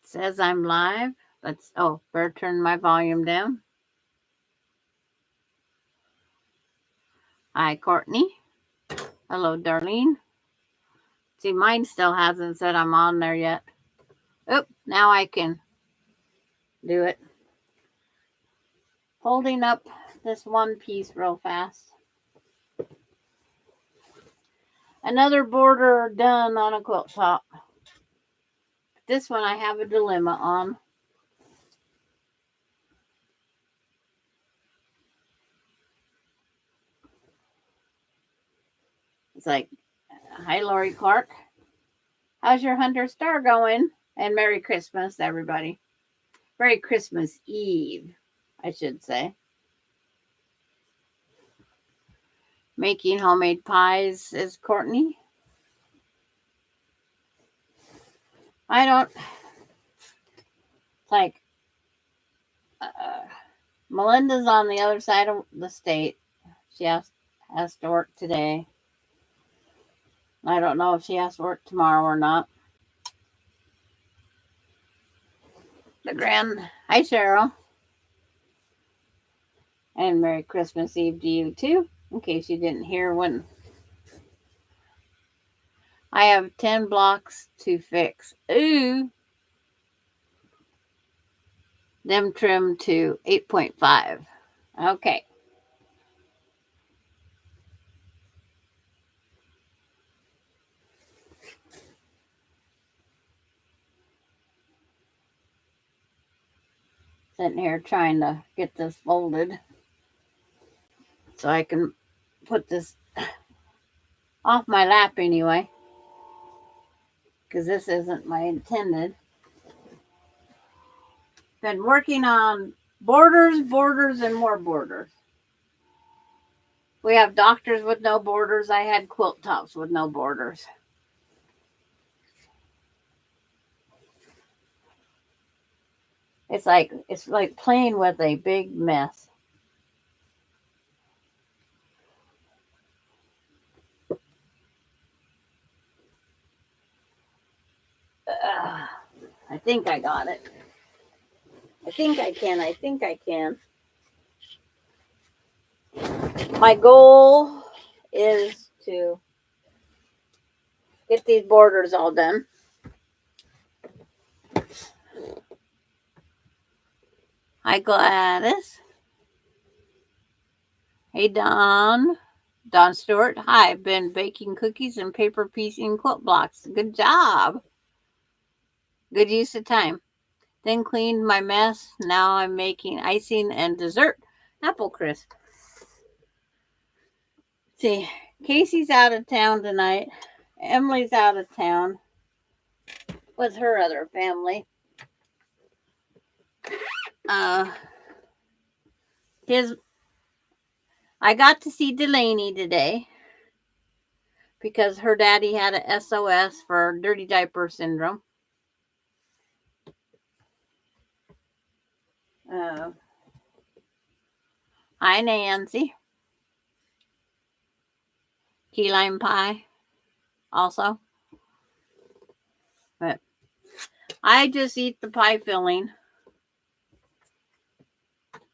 Says I'm live. Better turn my volume down. Hi, Courtney. Hello, Darlene. See, mine still hasn't said I'm on there yet. Oop, now I can do it. Holding up this one piece real fast. Another border done on a quilt top. This one I have a dilemma on. It's like, hi, Lori Clark. How's your Hunter Star going? And Merry Christmas, everybody. Merry Christmas Eve, I should say. Making homemade pies is Courtney. I don't like Melinda's on the other side of the state. She has to work today. I don't know if she has to work tomorrow or not. Hi, Cheryl. And Merry Christmas Eve to you too, in case you didn't hear when. I have 10 blocks to fix. Ooh. Them trim to 8.5. Okay. Sitting here trying to get this folded so I can put this off my lap anyway, because this isn't my intended. Been working on borders, and more borders. We have doctors with no borders. I had quilt tops with no borders. It's like playing with a big mess. I think I got it. I think I can. My goal is to get these borders all done. Hi, Gladys. Hey, Don Stewart. Hi, I've been baking cookies and paper piecing quilt blocks. Good job. Good use of time. Then cleaned my mess. Now I'm making icing and dessert apple crisp. See, Casey's out of town tonight. Emily's out of town with her other family. I got to see Delaney today because her daddy had a SOS for dirty diaper syndrome. Hi, Nancy. Key lime pie also. But I just eat the pie filling.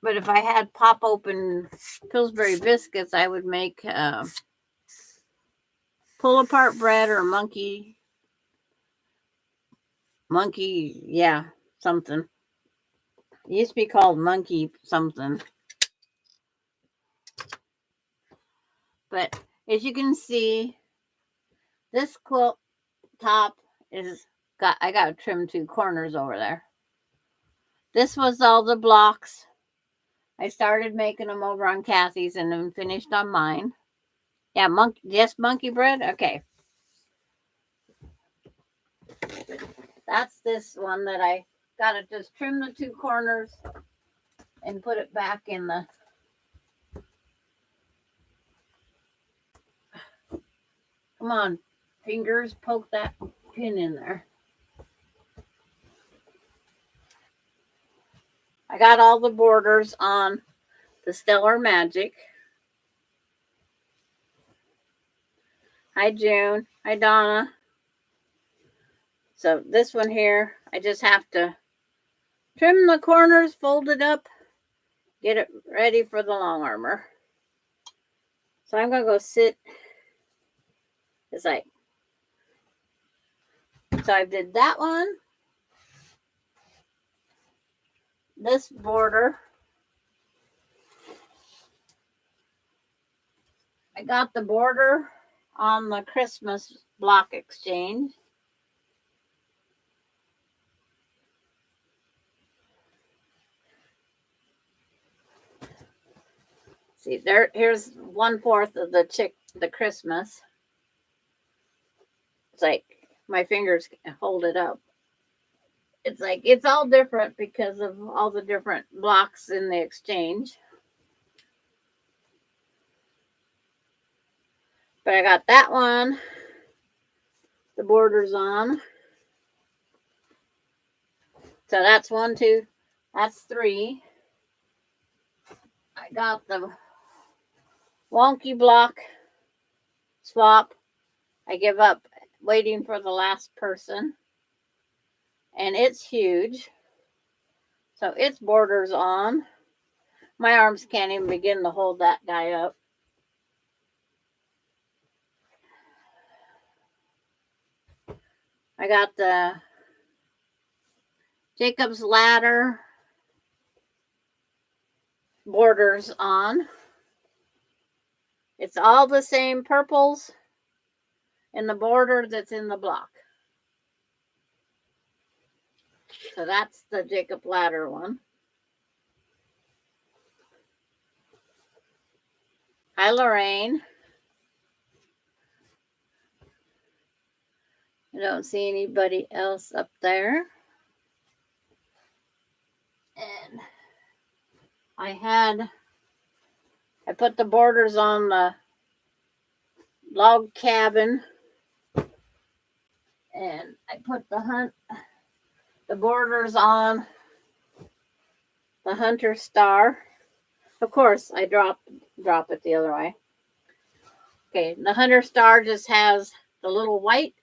But if I had pop open Pillsbury biscuits, I would make pull apart bread or monkey, yeah, something. It used to be called monkey something. But as you can see, this quilt top I got to trim 2 corners over there. This was all the blocks. I started making them over on Kathy's and then finished on mine. Yeah, monkey bread? Okay. That's this one that I got to just trim the 2 corners and put it back in the... Come on, fingers, poke that pin in there. I got all the borders on the Stellar Magic. Hi, June. Hi, Donna. So this one here, I just have to trim the corners, fold it up, get it ready for the long armor. So I'm going to go sit. It's like, so I did that one. This border, I got the border on the Christmas block exchange. See there, here's 1/4 of the Christmas. It's like my fingers hold it up. It's like it's all different because of all the different blocks in the exchange. But I got that one, the borders on. So that's 1, 2, that's 3. I got the wonky block swap. I give up waiting for the last person. And it's huge. So its borders on. My arms can't even begin to hold that guy up. I got the Jacob's Ladder borders on. It's all the same purples in the border that's in the block. So that's the Jacob Ladder one. Hi, Lorraine. I don't see anybody else up there. And I put the borders on the log cabin. And I put the borders on the Hunter Star. Of course, I drop it the other way. Okay, the Hunter Star just has the little white,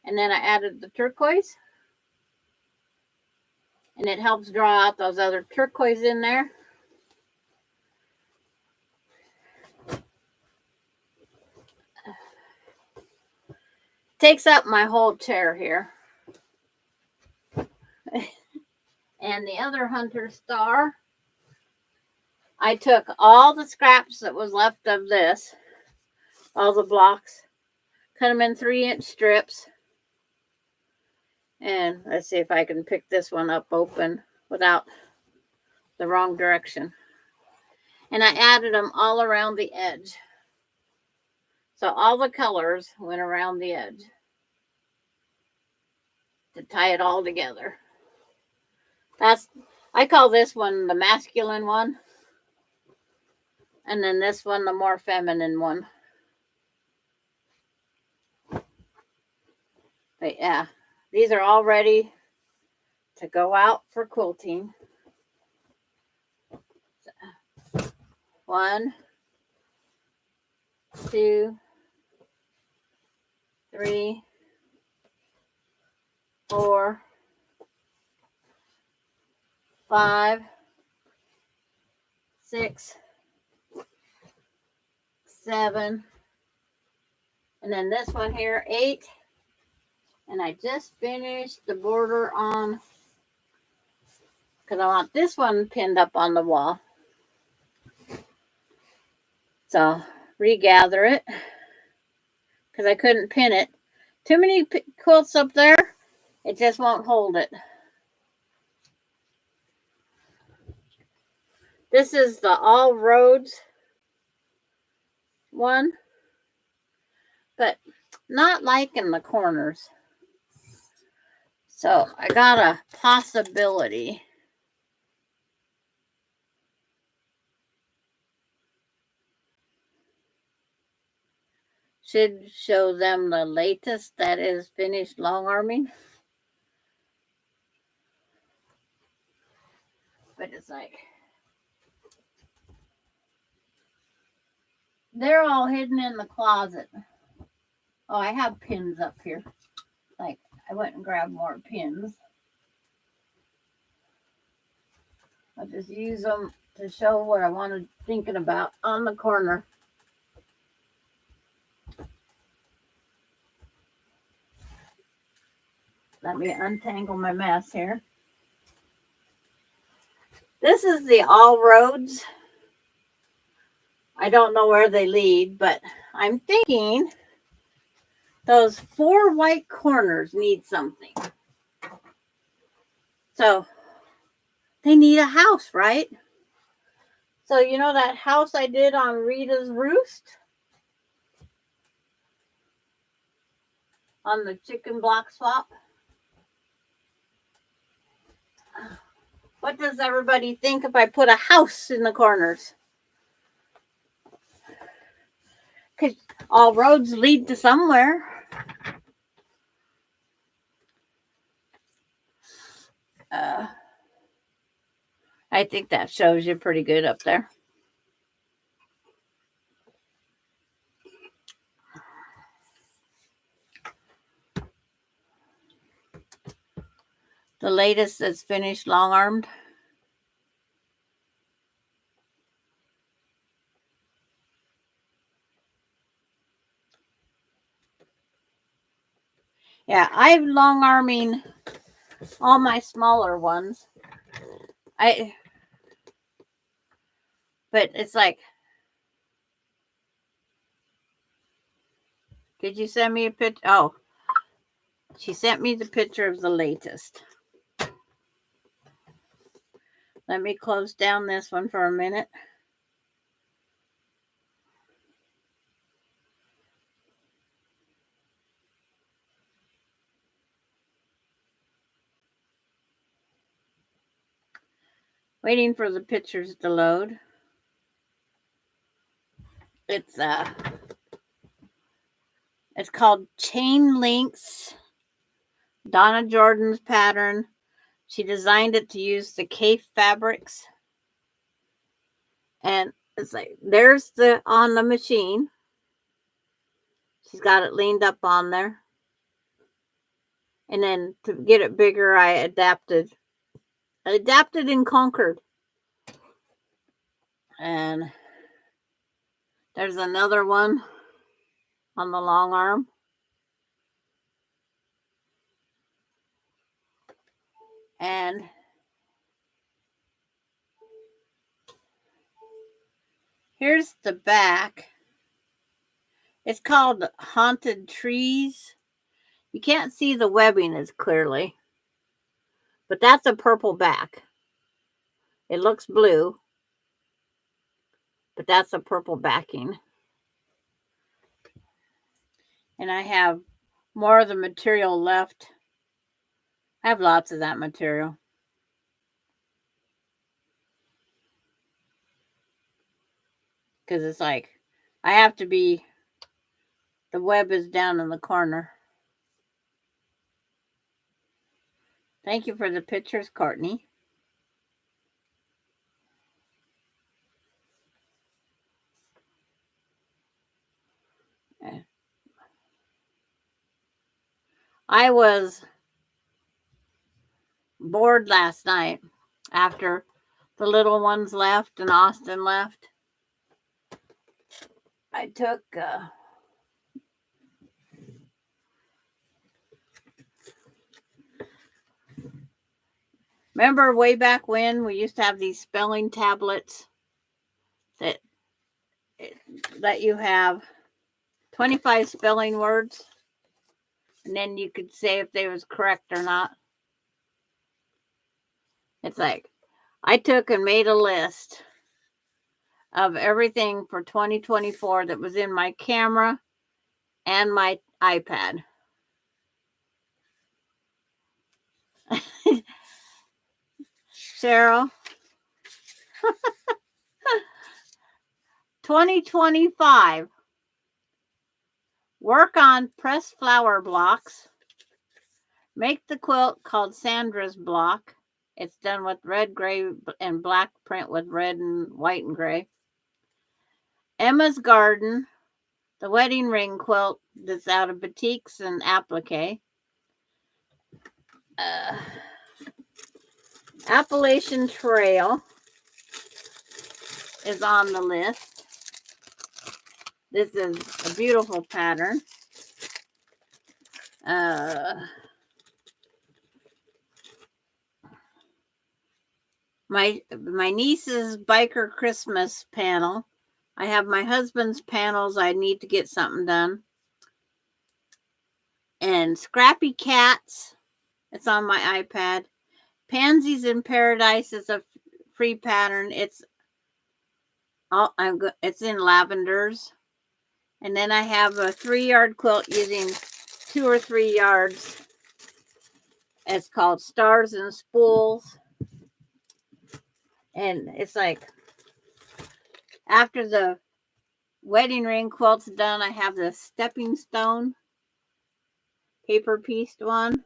and then I added the turquoise. And it helps draw out those other turquoise in there. Takes up my whole chair here. And the other Hunter Star, I took all the scraps that was left of this, all the blocks, cut them in 3-inch strips. And let's see if I can pick this one up open without the wrong direction. And I added them all around the edge. So all the colors went around the edge to tie it all together. I call this one the masculine one. And then this one the more feminine one. But yeah, these are all ready to go out for quilting. 1, 2, 3, 4, 5, 6, 7, and then this one here, 8. And I just finished the border on, because I want this one pinned up on the wall. So regather it, because I couldn't pin it. Too many quilts up there, it just won't hold it. This is the All Roads one, but not liking the corners. So I got a possibility. Should show them the latest that is finished long arming. But it's like, they're all hidden in the closet. Oh, I have pins up here. Like, I went and grabbed more pins. I'll just use them to show what I wanted thinking about on the corner. Let me untangle my mess here. This is the all roads. I don't know where they lead, but I'm thinking those 4 white corners need something. So they need a house, right? So you know that house I did on Rita's Roost? On the chicken block swap? What does everybody think if I put a house in the corners? Because all roads lead to somewhere. I think that shows you pretty good up there. The latest that's finished long-armed. Yeah, I'm long-arming all my smaller ones. But it's like, did you send me a picture? Oh, she sent me the picture of the latest. Let me close down this one for a minute. Waiting for the pictures to load. It's called Chain Links. Donna Jordan's pattern. She designed it to use the Kaffe fabrics. And it's like, there's the on the machine. She's got it leaned up on there. And then to get it bigger, I adapted in Concord. And there's another one on the long arm. And here's the back. It's called Haunted Trees. You can't see the webbing as clearly, but that's a purple back. It looks blue, but that's a purple backing. And I have more of the material left. I have lots of that material. Because it's like, I have to be, the web is down in the corner. Thank you for the pictures, Courtney. I was bored last night after the little ones left and Austin left. I took remember way back when we used to have these spelling tablets that let you have 25 spelling words, and then you could say if they was correct or not. It's like, I took and made a list of everything for 2024 that was in my camera and my iPad. Cheryl. 2025. Work on pressed flower blocks. Make the quilt called Sandra's block. It's done with red, gray, and black print with red and white and gray. Emma's Garden, the wedding ring quilt that's out of batiks and applique. Appalachian Trail is on the list. This is a beautiful pattern. My niece's biker Christmas panel. I have my husband's panels. I need to get something done. And Scrappy Cats. It's on my iPad. Pansies in Paradise is a free pattern. It's in lavenders. And then I have a 3-yard quilt using 2 or 3 yards. It's called Stars and Spools. And it's like after the wedding ring quilt's done, I have the stepping stone paper pieced one.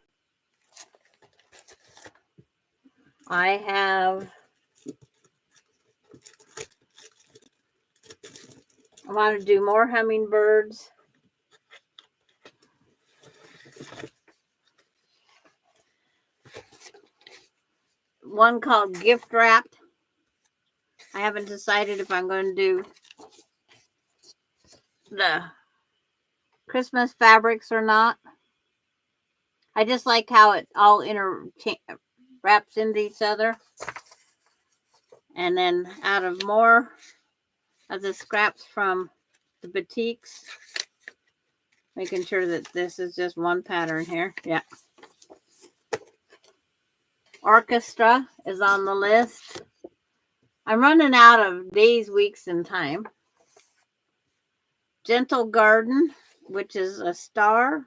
I want to do more hummingbirds. One called Gift Wrapped. I haven't decided if I'm going to do the Christmas fabrics or not. I just like how it all wraps into each other. And then out of more of the scraps from the boutiques, making sure that this is just one pattern here. Yeah. Orchestra is on the list. I'm running out of days, weeks, and time. Gentle Garden, which is a star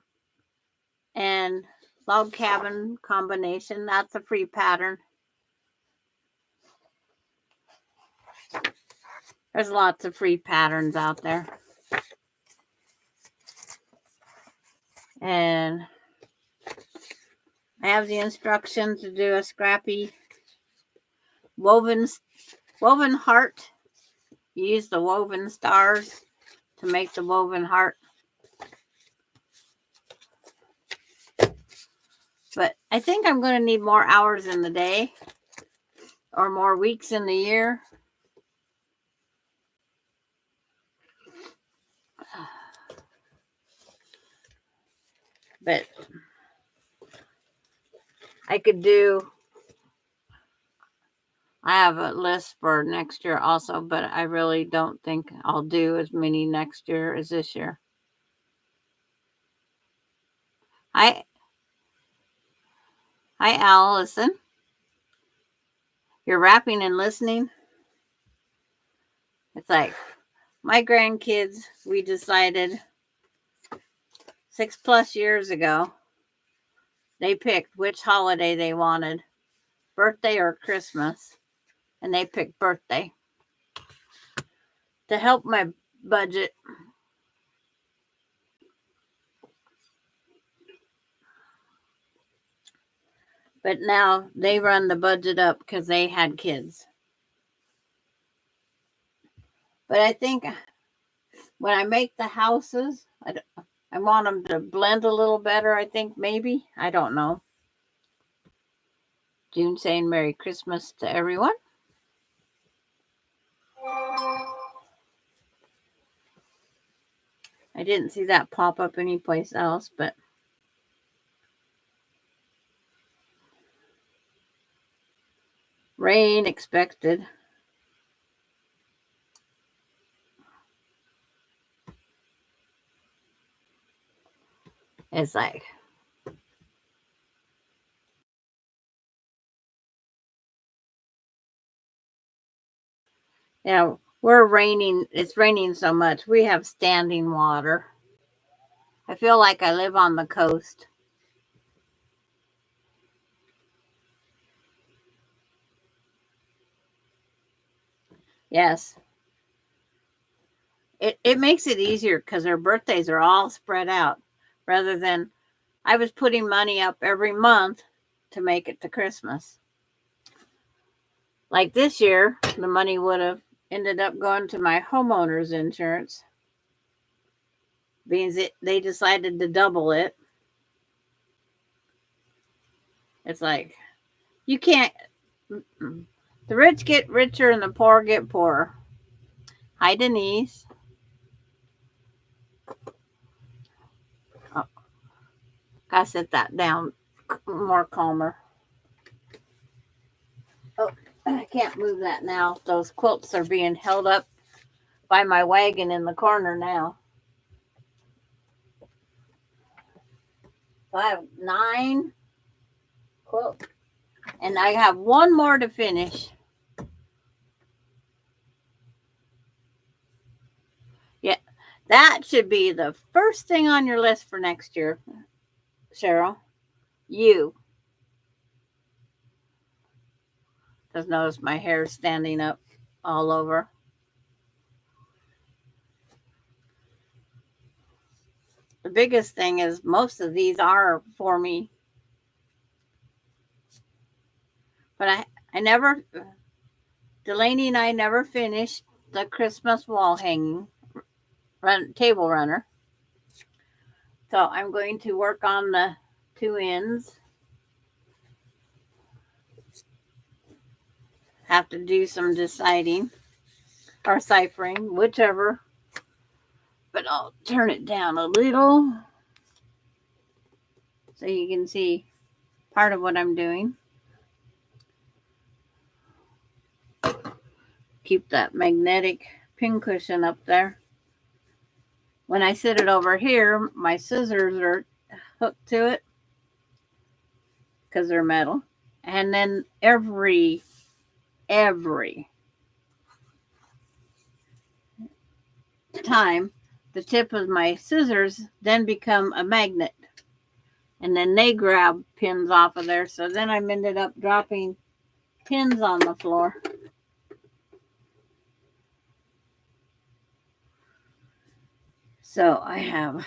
and log cabin combination. That's a free pattern. There's lots of free patterns out there. And I have the instructions to do a scrappy woven heart. You use the woven stars to make the woven heart. But I think I'm going to need more hours in the day or more weeks in the year. But I have a list for next year also, but I really don't think I'll do as many next year as this year. Hi, Allison. You're rapping and listening. It's like my grandkids, we decided 6+ years ago, they picked which holiday they wanted, birthday or Christmas, and they picked birthday to help my budget. But now they run the budget up because they had kids. But I think when I make the houses, I want them to blend a little better, I think, maybe. I don't know. June saying Merry Christmas to everyone. I didn't see that pop up anyplace else, but rain expected. It's like, yeah, it's raining so much. We have standing water. I feel like I live on the coast. Yes. It makes it easier because their birthdays are all spread out rather than I was putting money up every month to make it to Christmas. Like this year, the money would have ended up going to my homeowner's insurance, being they decided to double it. It's like, you can't, the rich get richer and the poor get poorer. Hi, Denise. Oh, gotta sit that down more calmer. Oh, I can't move that now. Those quilts are being held up by my wagon in the corner now. So I have 9 quilts, and I have 1 more to finish. Yeah, that should be the first thing on your list for next year, Cheryl. You. Just notice my hair standing up all over. The biggest thing is most of these are for me. But I never, Delaney and I never finished the Christmas wall hanging table runner. So I'm going to work on the 2 ends. Have to do some deciding or ciphering, whichever. But I'll turn it down a little so you can see part of what I'm doing. Keep that magnetic pincushion up there. When I sit it over here, my scissors are hooked to it because they're metal. And then every time, the tip of my scissors then become a magnet. And then they grab pins off of there. So then I'm ended up dropping pins on the floor. So I have,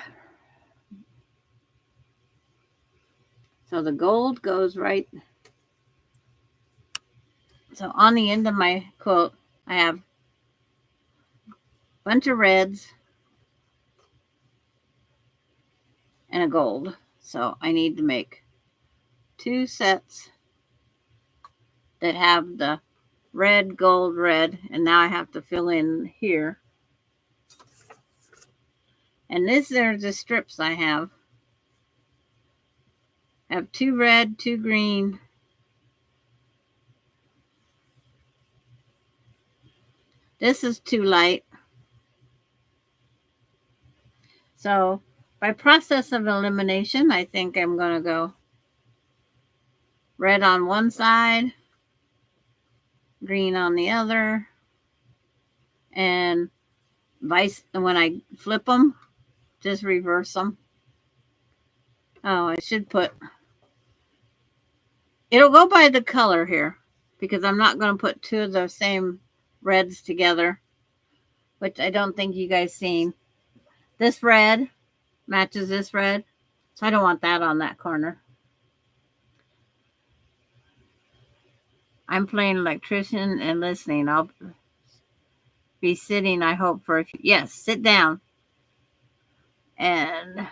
so the gold goes right. So on the end of my quilt, I have a bunch of reds and a gold. So I need to make 2 sets that have the red, gold, red. And now I have to fill in here. And this are the strips I have. I have 2 red, 2 green. This is too light. So by process of elimination, I think I'm going to go red on one side, green on the other, and vice. When I flip them, just reverse them. Oh, I should put, it'll go by the color here because I'm not going to put 2 of the same reds together, which I don't think you guys seen. This red matches this red, so I don't want that on that corner. I'm playing electrician and listening. I'll be sitting, I hope, for a few. Yes, sit down. And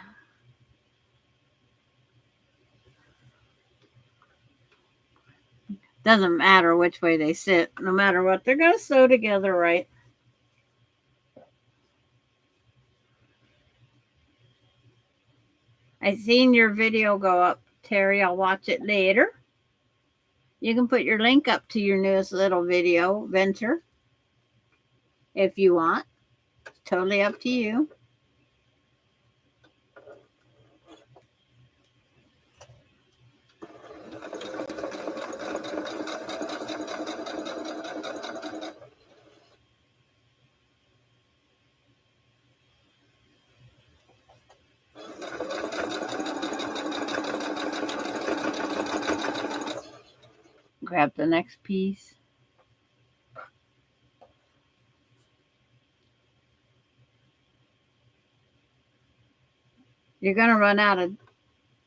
doesn't matter which way they sit, no matter what. They're going to sew together right. I seen your video go up, Terry. I'll watch it later. You can put your link up to your newest little video venture if you want. It's totally up to you. Grab the next piece. You're going to run out of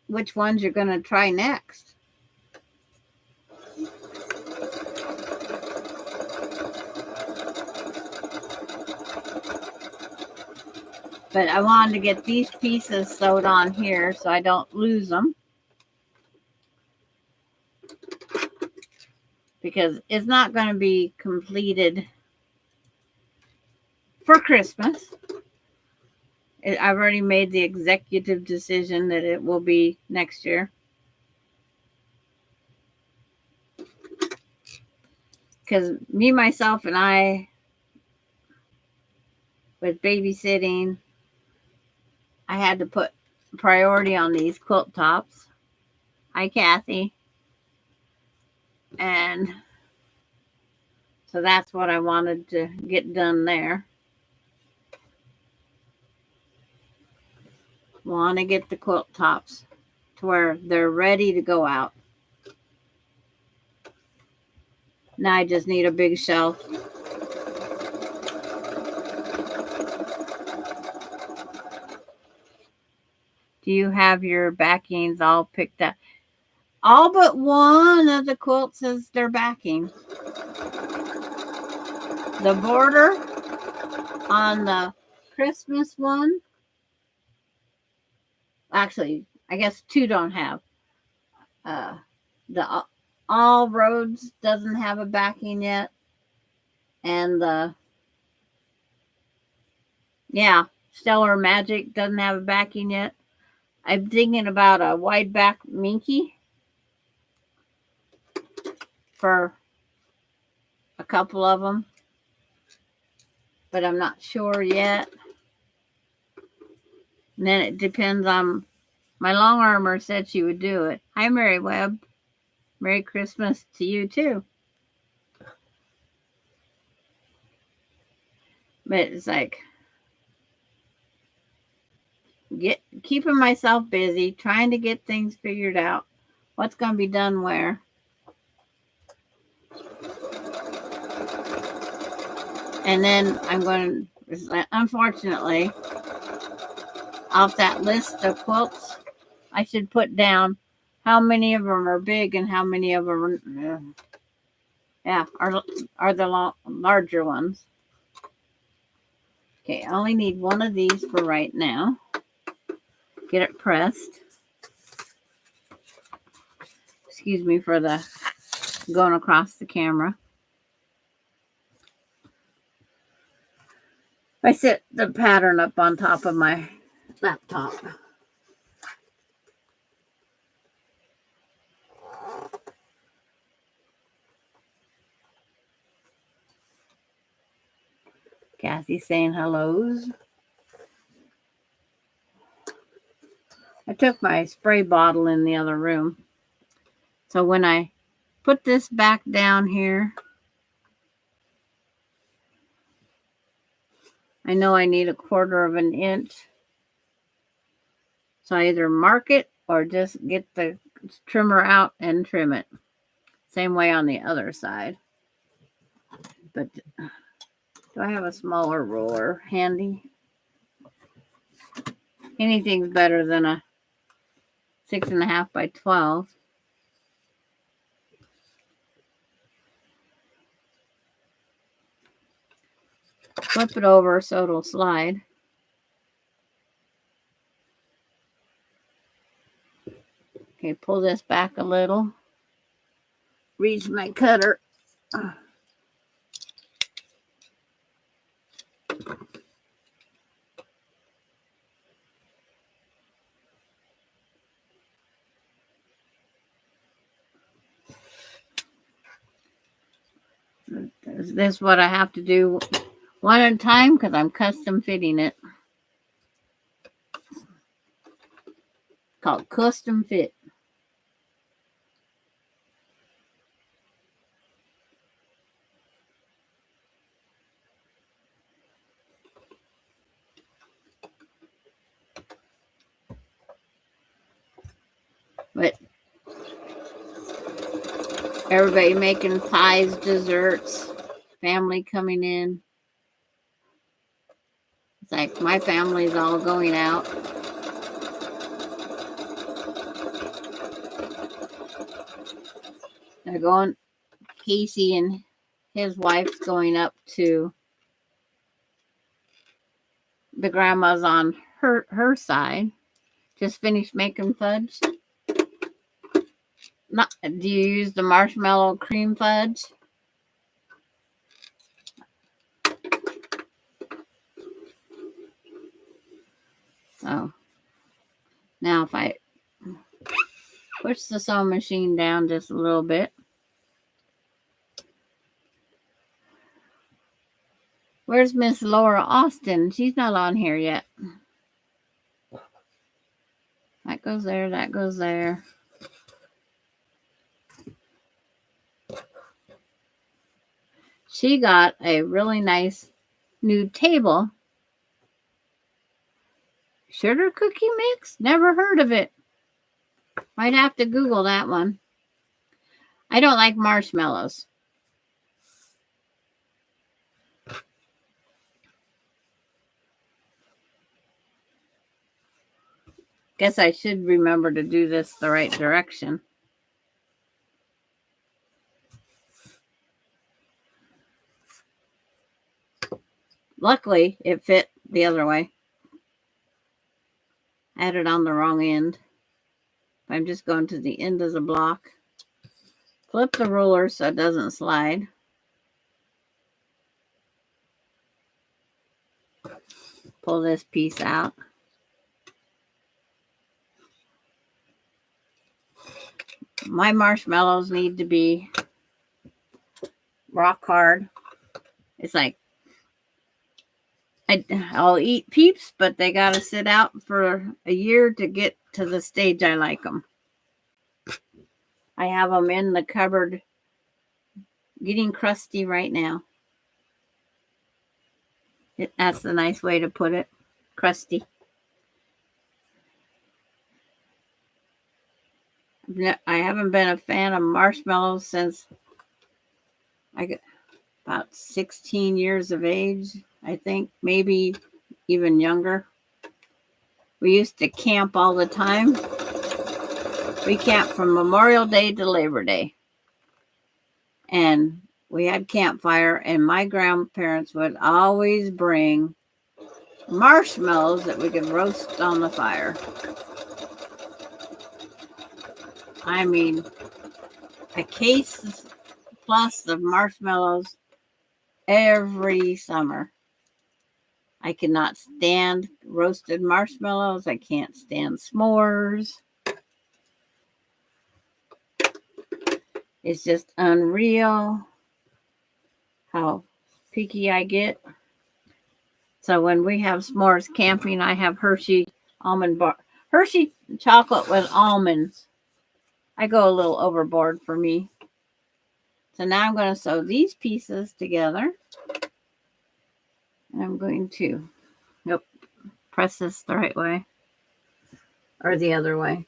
which ones you're going to try next. But I wanted to get these pieces sewed on here so I don't lose them. because it's not going to be completed for Christmas. I've already made the executive decision that it will be next year. Because me, myself, and I, with babysitting, I had to put priority on these quilt tops. Hi, Kathy. And so that's what I wanted to get done there. Want to get the quilt tops to where they're ready to go out. Now I just need a big shelf. Do you have your backings all picked up? All but one of the quilts is their backing. The border on the Christmas one, actually, I guess two don't have. The All Roads doesn't have a backing yet. And Stellar Magic doesn't have a backing yet. I'm thinking about a wide back Minky for a couple of them, but I'm not sure yet. And then it depends on, my long armor said she would do it. Hi, Mary Webb. Merry Christmas to you too. But it's like keeping myself busy, trying to get things figured out. What's going to be done where. And then I'm going to, unfortunately, off that list of quilts, I should put down how many of them are big and how many of them are the larger ones. Okay, I only need one of these for right now. Get it pressed. Excuse me for the going across the camera. I set the pattern up on top of my laptop. Kathy saying hellos. I took my spray bottle in the other room. So when I put this back down here, I know I need 1/4 of an inch. So I either mark it or just get the trimmer out and trim it. Same way on the other side. But do I have a smaller ruler handy? Anything's better than a 6.5 by 12. Flip it over so it'll slide. Okay, pull this back a little. Reach my cutter. This is what I have to do one at a time because I'm custom fitting it. Called custom fit. But everybody making pies, desserts, family coming in. It's like my family's all going out. They're going, Casey and his wife's going up to the grandma's on her side. Just finished making fudge. Not, do you use the marshmallow cream fudge? So now if I push the sewing machine down just a little bit. Where's Miss Laura Austin? She's not on here yet. That goes there, that goes there. She got a really nice new table. Sugar cookie mix? Never heard of it. Might have to Google that one. I don't like marshmallows. Guess I should remember to do this the right direction. Luckily, it fit the other way. I had it on the wrong end. I'm just going to the end of the block. Flip the ruler so it doesn't slide. Pull this piece out. My marshmallows need to be rock hard. It's like I'll eat Peeps, but they got to sit out for a year to get to the stage I like them. I have them in the cupboard getting crusty right now. That's the nice way to put it. Crusty. I haven't been a fan of marshmallows since I got about 16 years of age, I think, maybe even younger. We used to camp all the time. We camped from Memorial Day to Labor Day. And we had campfire, and my grandparents would always bring marshmallows that we could roast on the fire. I mean, a case plus of marshmallows every summer. I cannot stand roasted marshmallows. I can't stand s'mores. It's just unreal how picky I get. So when we have s'mores camping, I have Hershey almond bar. Hershey chocolate with almonds. I go a little overboard for me. So now I'm going to sew these pieces together. And I'm going to press this the right way or the other way.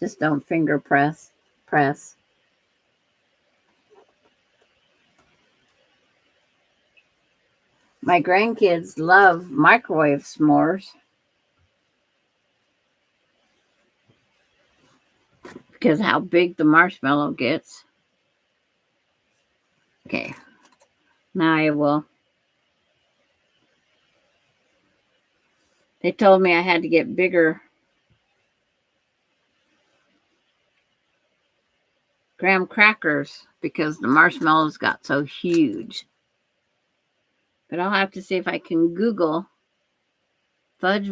Just don't finger press. Press. My grandkids love microwave s'mores because how big the marshmallow gets. Okay, now I will. They told me I had to get bigger graham crackers because the marshmallows got so huge. But I'll have to see if I can Google fudge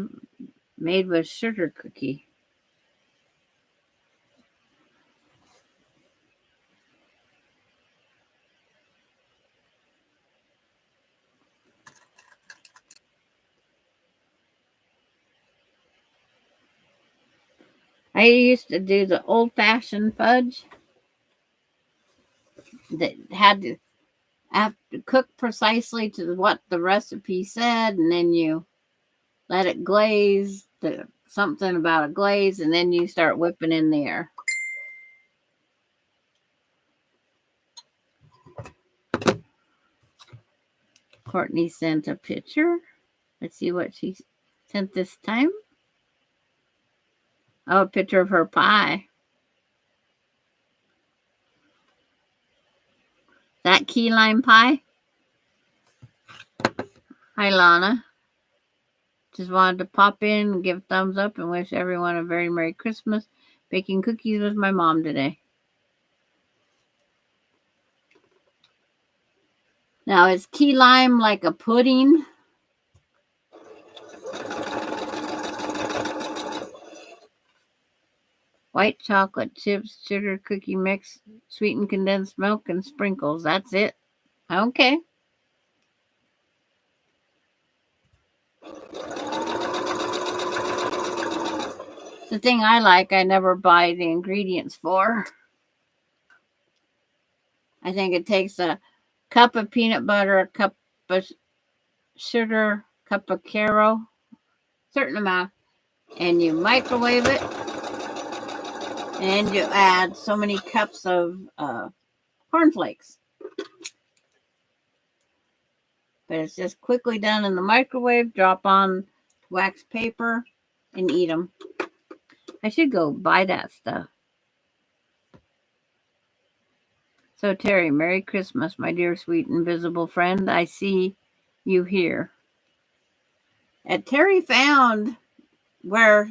made with sugar cookie. I used to do the old-fashioned fudge that had to have to cook precisely to what the recipe said, and then you let it glaze, something about a glaze, and then you start whipping in the air. Courtney sent a picture. Let's see what she sent this time. Oh, a picture of her pie. That key lime pie? Hi, Lana. Just wanted to pop in and give a thumbs up and wish everyone a very Merry Christmas. Baking cookies with my mom today. Now, is key lime like a pudding? White chocolate chips, sugar cookie mix, sweetened condensed milk, and sprinkles. That's it. Okay. The thing I like, I never buy the ingredients for. I think it takes a cup of peanut butter, a cup of sugar, cup of Caro, certain amount, and you microwave it, and you add so many cups of cornflakes. But it's just quickly done in the microwave, drop on wax paper, and eat them. I should go buy that stuff. So, Terry, Merry Christmas, my dear, sweet, invisible friend. I see you here. And Terry found where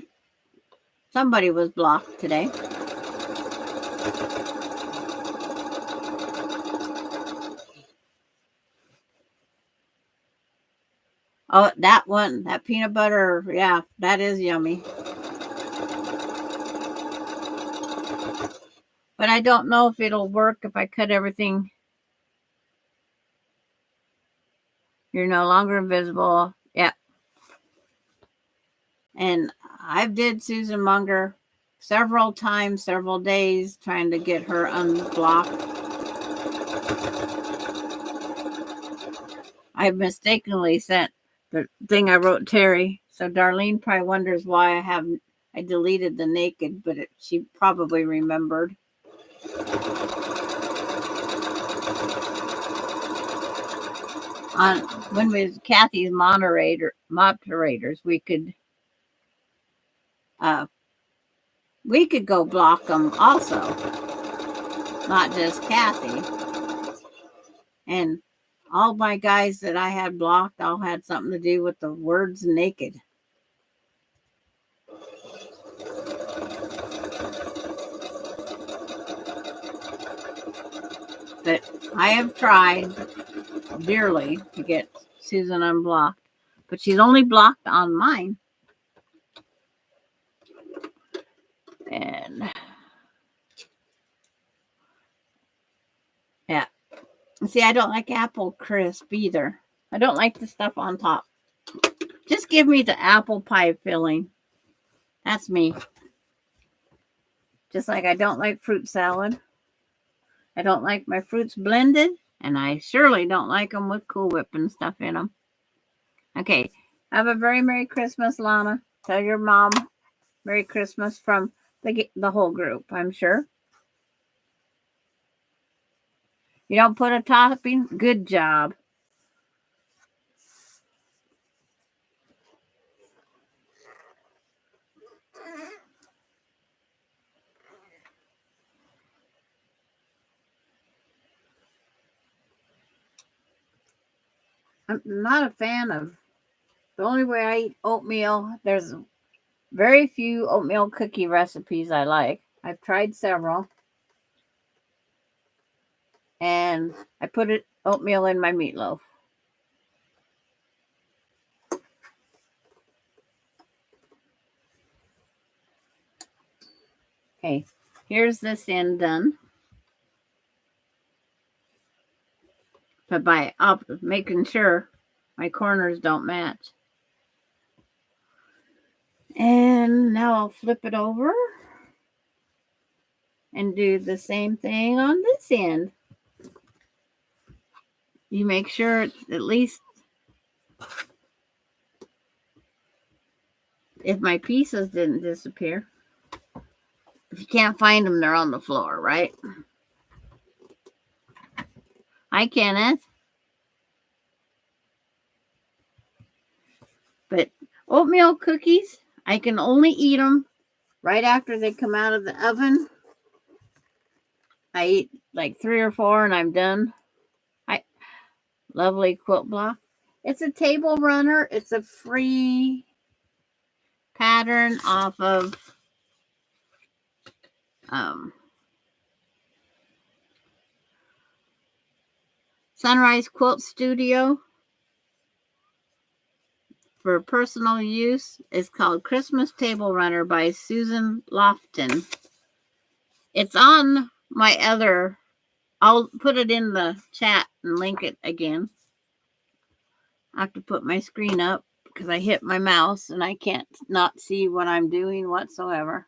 somebody was blocked today. Oh, that one, that peanut butter, yeah, that is yummy. But I don't know if it'll work if I cut everything. You're no longer invisible. Yeah. And I've did Susan Munger several times, several days, trying to get her unblocked. I mistakenly sent the thing I wrote Terry. So Darlene probably wonders why I deleted the naked, but she probably remembered. When we was Kathy's moderators, we could go block them also, not just Kathy. And all my guys that I had blocked all had something to do with the words naked. But I have tried dearly to get Susan unblocked, but she's only blocked on mine. And yeah. See, I don't like apple crisp either. I don't like the stuff on top. Just give me the apple pie filling. That's me. Just like I don't like fruit salad. I don't like my fruits blended. And I surely don't like them with Cool Whip and stuff in them. Okay. Have a very Merry Christmas, Lana. Tell your mom Merry Christmas from the whole group, I'm sure. You don't put a topping? Good job. I'm not a fan of the only way I eat oatmeal. There's very few oatmeal cookie recipes I like. I've tried several. And I put oatmeal in my meatloaf. Okay, here's this end done. But by making sure my corners don't match. And now I'll flip it over and do the same thing on this end. You make sure it's at least, if my pieces didn't disappear. If you can't find them, they're on the floor, right? Hi, Kenneth. But oatmeal cookies, I can only eat them right after they come out of the oven. I eat like 3 or 4 and I'm done. Lovely quilt block. It's a table runner. It's a free pattern off of Sunrise Quilt Studio for personal use. It's called Christmas Table Runner by Susan Lofton. It's on my other, I'll put it in the chat and link it again. I have to put my screen up because I hit my mouse and I can't not see what I'm doing whatsoever.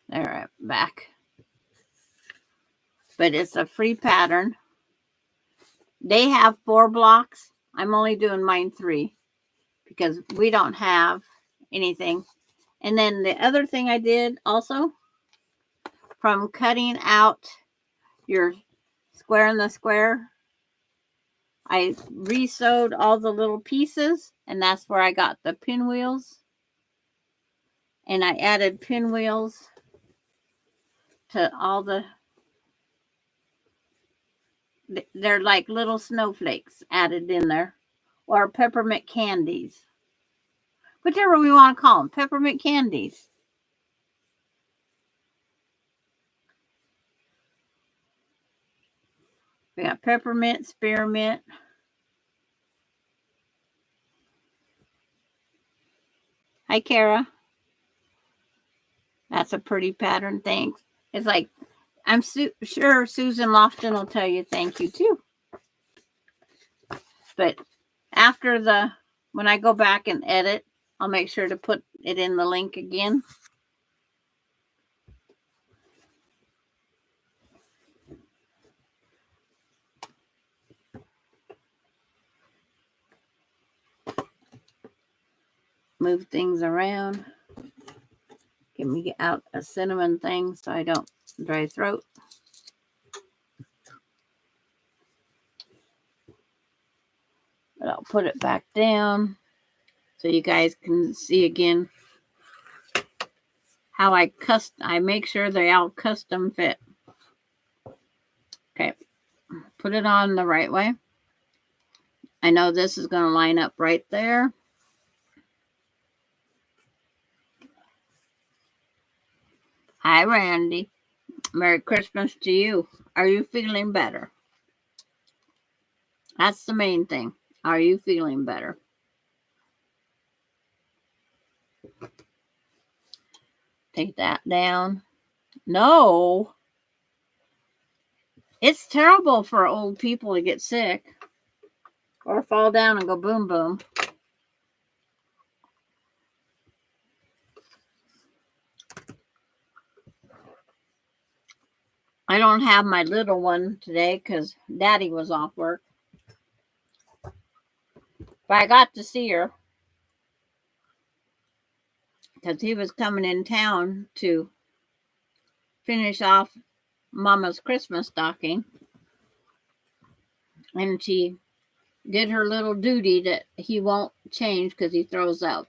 There, I'm back. But it's a free pattern. They have 4 blocks. I'm only doing mine 3 because we don't have anything. And then the other thing I did also, from cutting out your square in the square, I re-sewed all the little pieces, and that's where I got the pinwheels. And I added pinwheels to all the, they're like little snowflakes added in there, or peppermint candies, whichever we want to call them, peppermint candies. We got peppermint, spearmint. Hi, Kara. That's a pretty pattern. Thanks. It's like, I'm sure Susan Lofton will tell you thank you too. But after when I go back and edit, I'll make sure to put it in the link again. Move things around. Get me out a cinnamon thing so I don't dry throat. But I'll put it back down so you guys can see again how I make sure they all custom fit. Okay, put it on the right way. I know this is going to line up right there. Hi, Randy. Merry Christmas to you. Are you feeling better? That's the main thing. Are you feeling better? Take that down. No. It's terrible for old people to get sick or fall down and go boom, boom. I don't have my little one today because Daddy was off work. But I got to see her because he was coming in town to finish off Mama's Christmas stocking. And she did her little duty that he won't change because he throws up.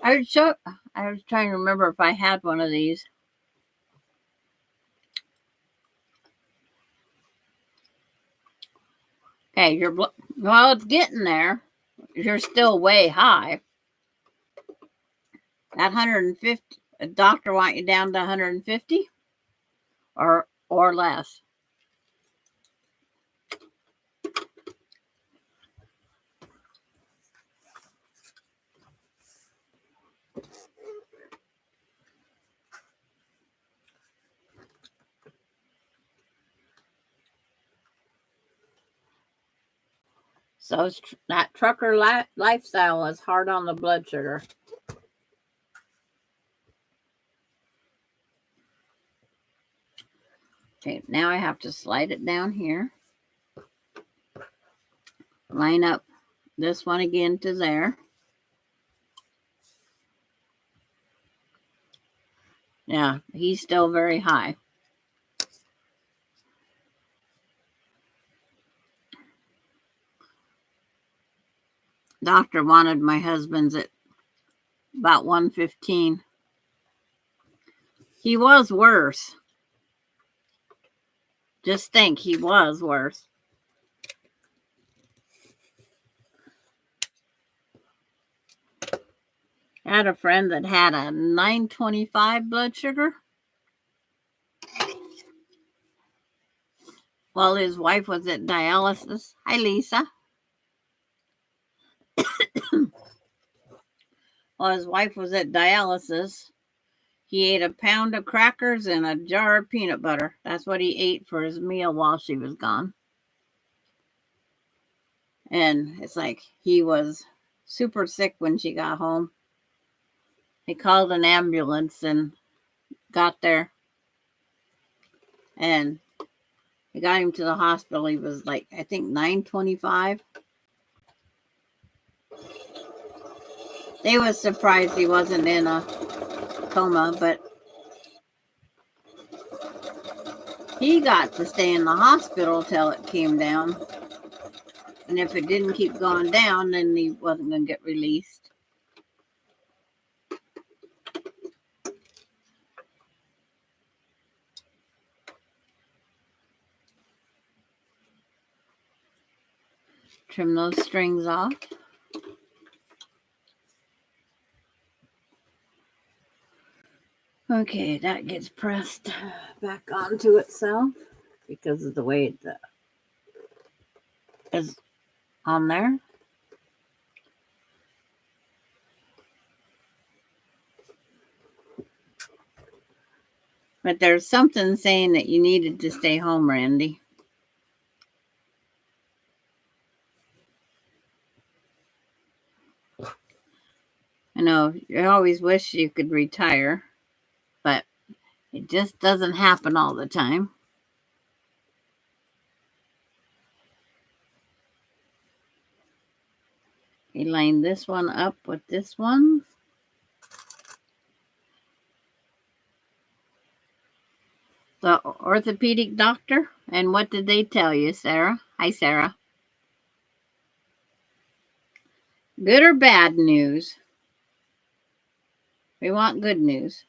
I was trying to remember if I had one of these. Okay, well, it's getting there. You're still way high. That 150, a doctor want you down to 150 or less. So that trucker lifestyle is hard on the blood sugar. Okay, now I have to slide it down here. Line up this one again to there. Yeah, he's still very high. Doctor wanted my husband's at about 115. He was worse. Just think, he was worse. I had a friend that had a 925 blood sugar while his wife was at dialysis. Hi, Lisa. While his wife was at dialysis, he ate a pound of crackers and a jar of peanut butter. That's what he ate for his meal while she was gone. And it's like he was super sick when she got home. He called an ambulance and got there. And they got him to the hospital. He was like, I think 925. They was surprised he wasn't in a coma, but he got to stay in the hospital till it came down. And if it didn't keep going down, then he wasn't going to get released. Trim those strings off. Okay, that gets pressed back onto itself because of the way it is on there. But there's something saying that you needed to stay home, Randy. I know you always wish you could retire, but it just doesn't happen all the time. You line this one up with this one. The orthopedic doctor, and what did they tell you, Sarah? Hi, Sarah. Good or bad news? We want good news.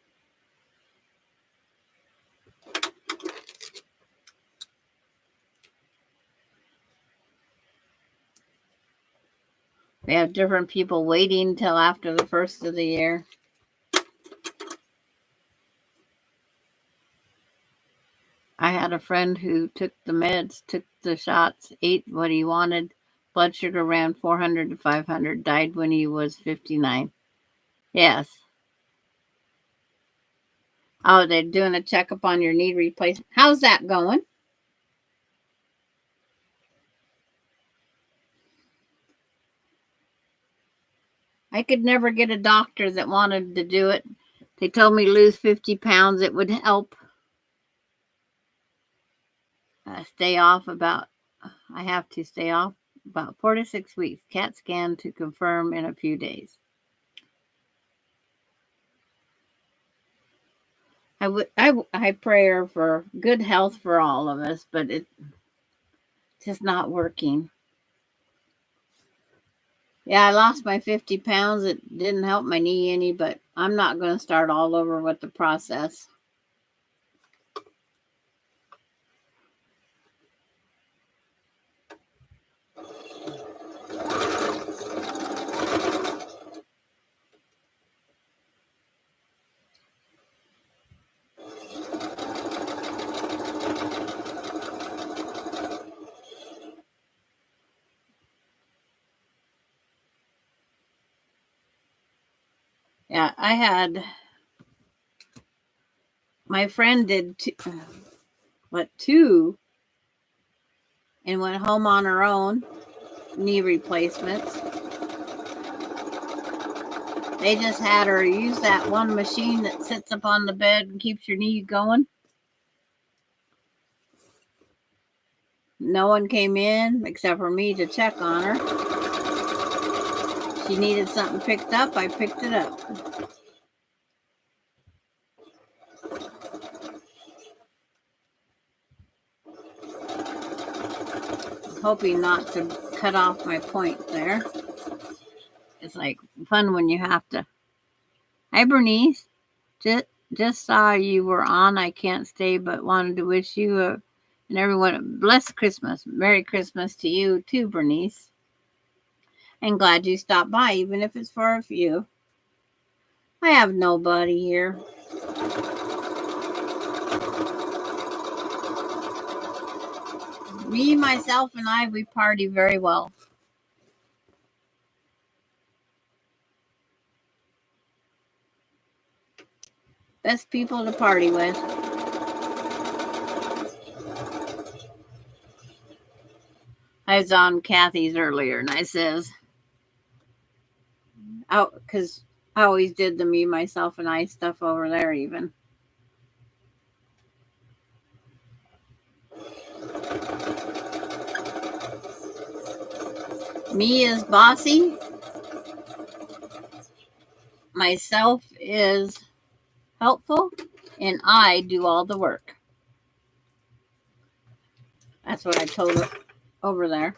We have different people waiting till after the first of the year. I had a friend who took the meds, took the shots, ate what he wanted. Blood sugar ran 400 to 500, died when he was 59. Yes. Oh, they're doing a checkup on your knee replacement. How's that going? I could never get a doctor that wanted to do it. They told me lose 50 pounds. It would help. Stay off about, I have to stay off about 4 to 6 weeks. CAT scan to confirm in a few days. I pray for good health for all of us, but it's just not working. Yeah, I lost my 50 pounds. It didn't help my knee any, but I'm not going to start all over with the process. Yeah, I had, my friend did two and went home on her own, knee replacements. They just had her use that one machine that sits up on the bed and keeps your knee going. No one came in except for me to check on her. She needed something picked up, I picked it up. Hoping not to cut off my point there. It's like fun when you have to. Hi, Bernice. Just saw you were on. I can't stay, but wanted to wish you and everyone a blessed Christmas. Merry Christmas to you too, Bernice. And glad you stopped by, even if it's for a few. I have nobody here. Me, myself, and I, we party very well. Best people to party with. I was on Kathy's earlier, and I says, "Oh, because I always did the me, myself, and I stuff over there, even." Me is bossy. Myself is helpful, and I do all the work. That's what I told her over there.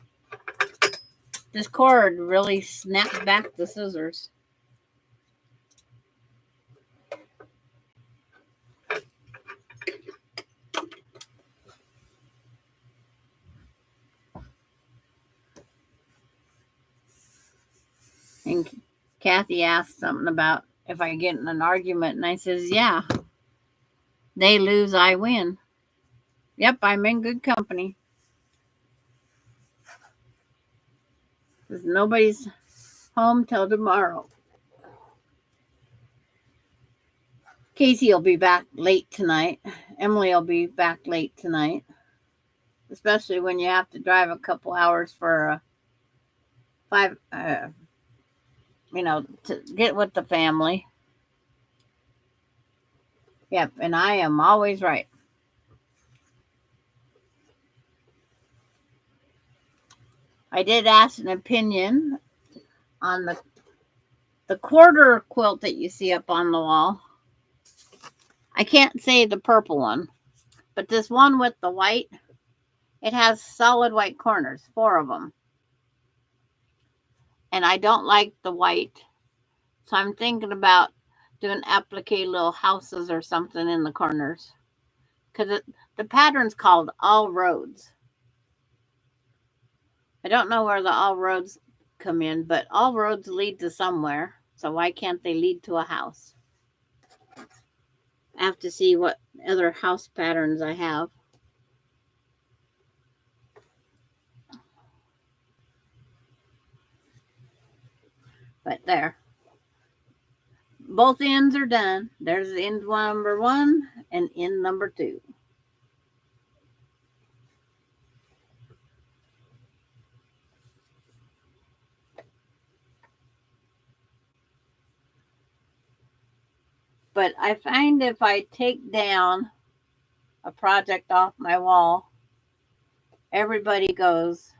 This cord really snapped back the scissors. And Kathy asked something about if I get in an argument, and I says, yeah, they lose, I win. Yep, I'm in good company. Because nobody's home till tomorrow. Casey will be back late tonight. Emily will be back late tonight. Especially when you have to drive a couple hours for to get with the family. Yep, and I am always right. I did ask an opinion on the quarter quilt that you see up on the wall. I can't say the purple one, but this one with the white, it has solid white corners, 4 of them. And I don't like the white, so I'm thinking about doing applique little houses or something in the corners. Because the pattern's called All Roads. I don't know where the all roads come in, but all roads lead to somewhere. So why can't they lead to a house? I have to see what other house patterns I have. But there. Both ends are done. There's end number 1 and end number 2. But I find if I take down a project off my wall, everybody goes,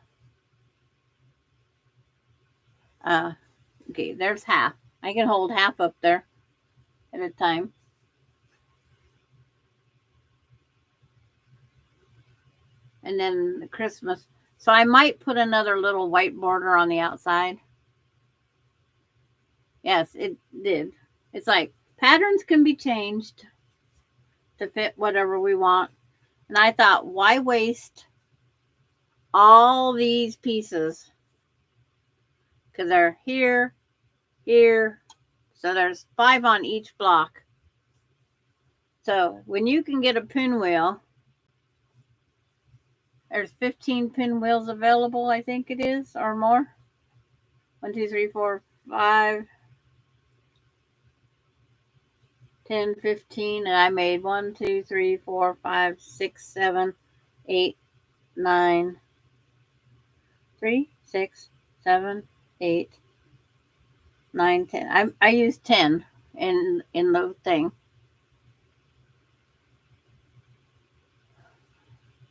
okay, there's half. I can hold half up there at a time. And then the Christmas. So I might put another little white border on the outside. Yes, it did. It's like patterns can be changed to fit whatever we want. And I thought, why waste all these pieces? Because they're here, here. So there's 5 on each block. So when you can get a pinwheel, there's 15 pinwheels available, I think it is, or more. 1, 2, 3, 4, 5, 10, 15, and I made 1, 2, 3, 4, 5, 6, 7, 8, 9, 3, 6, 7, 8, 9, 10. I used 10 in the thing.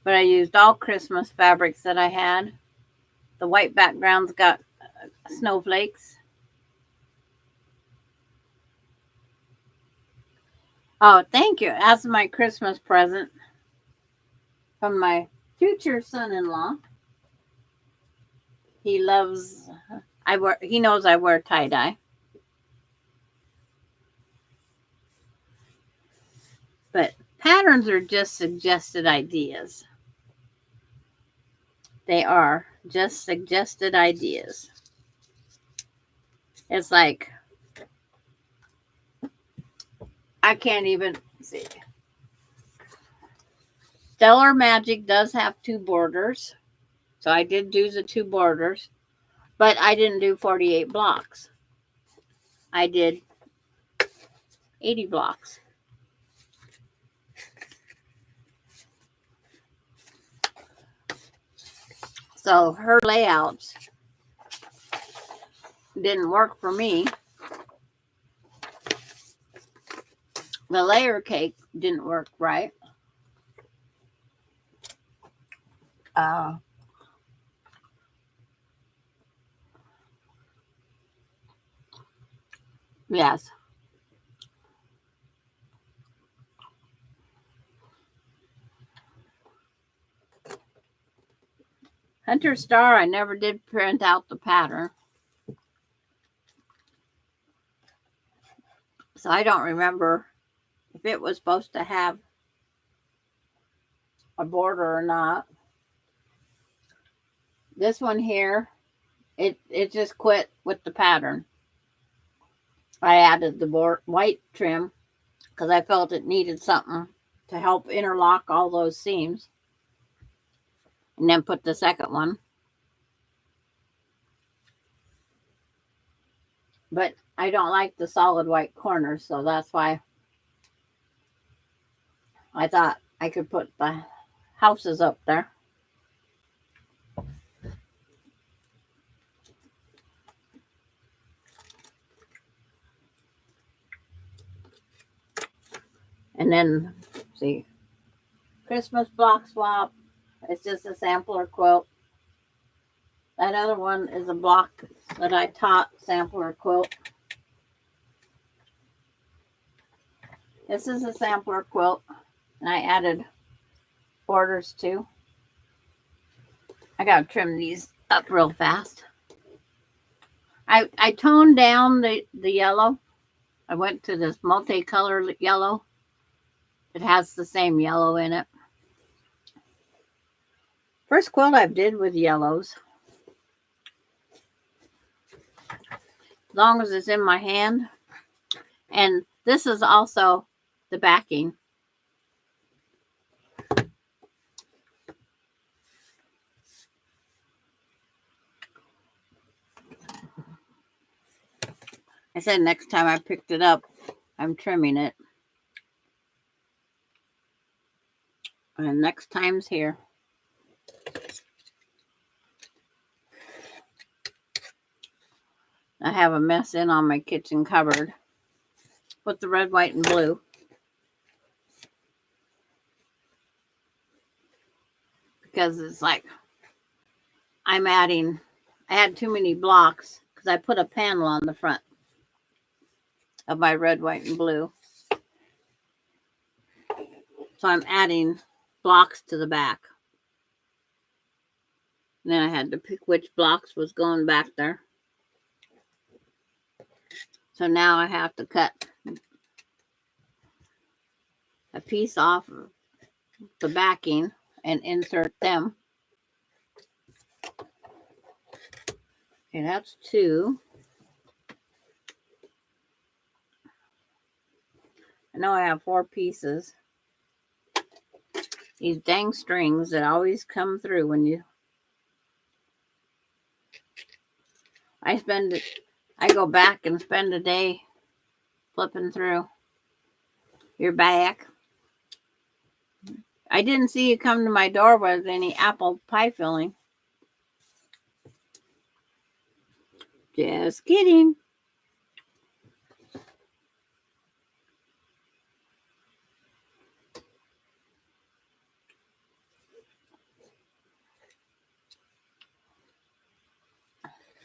But I used all Christmas fabrics that I had. The white background's got snowflakes. Oh, thank you. That's my Christmas present from my future son-in-law. He loves He knows I wear tie-dye. But patterns are just suggested ideas. They are just suggested ideas. It's like, I can't even see. Stellar Magic does have 2 borders. So I did do the 2 borders. But I didn't do 48 blocks. I did 80 blocks. So her layouts didn't work for me. The layer cake didn't work right. Yes. Hunter Star, I never did print out the pattern. So I don't remember if it was supposed to have a border or not. This one here, it just quit with the pattern. I added the white trim because I felt it needed something to help interlock all those seams. And then put the second one. But I don't like the solid white corners, so that's why I thought I could put the houses up there. And then, see, Christmas block swap. It's just a sampler quilt. That other one is a block that I taught sampler quilt. This is a sampler quilt, and I added borders too. I gotta trim these up real fast. I toned down the yellow. I went to this multicolored yellow. It has the same yellow in it. First quilt I did with yellows. As long as it's in my hand. And this is also the backing. I said next time I picked it up, I'm trimming it. And next time's here. I have a mess in on my kitchen cupboard with the red, white, and blue. Because it's like I had too many blocks because I put a panel on the front of my red, white, and blue. So I'm adding blocks to the back. And then I had to pick which blocks was going back there. So now I have to cut a piece off of the backing and insert them. Okay, that's 2. I know I have 4 pieces. These dang strings that always come through when you... I go back and spend a day flipping through. You're back. I didn't see you come to my door with any apple pie filling. Just kidding.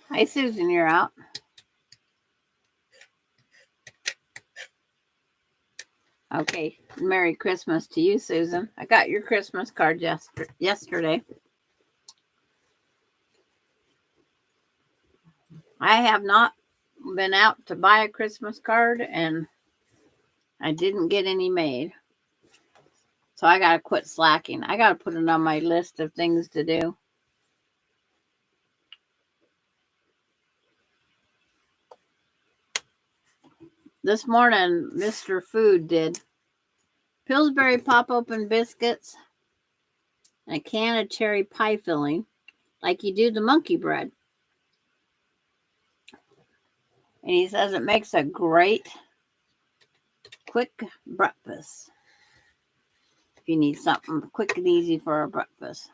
Hi, Susan, you're out. Okay, Merry Christmas to you, Susan. I got your Christmas card yesterday. I have not been out to buy a Christmas card, and I didn't get any made. So I got to quit slacking. I got to put it on my list of things to do. This morning, Mr. Food did Pillsbury pop open biscuits and a can of cherry pie filling, like you do the monkey bread. And he says it makes a great, quick breakfast. If you need something quick and easy for a breakfast.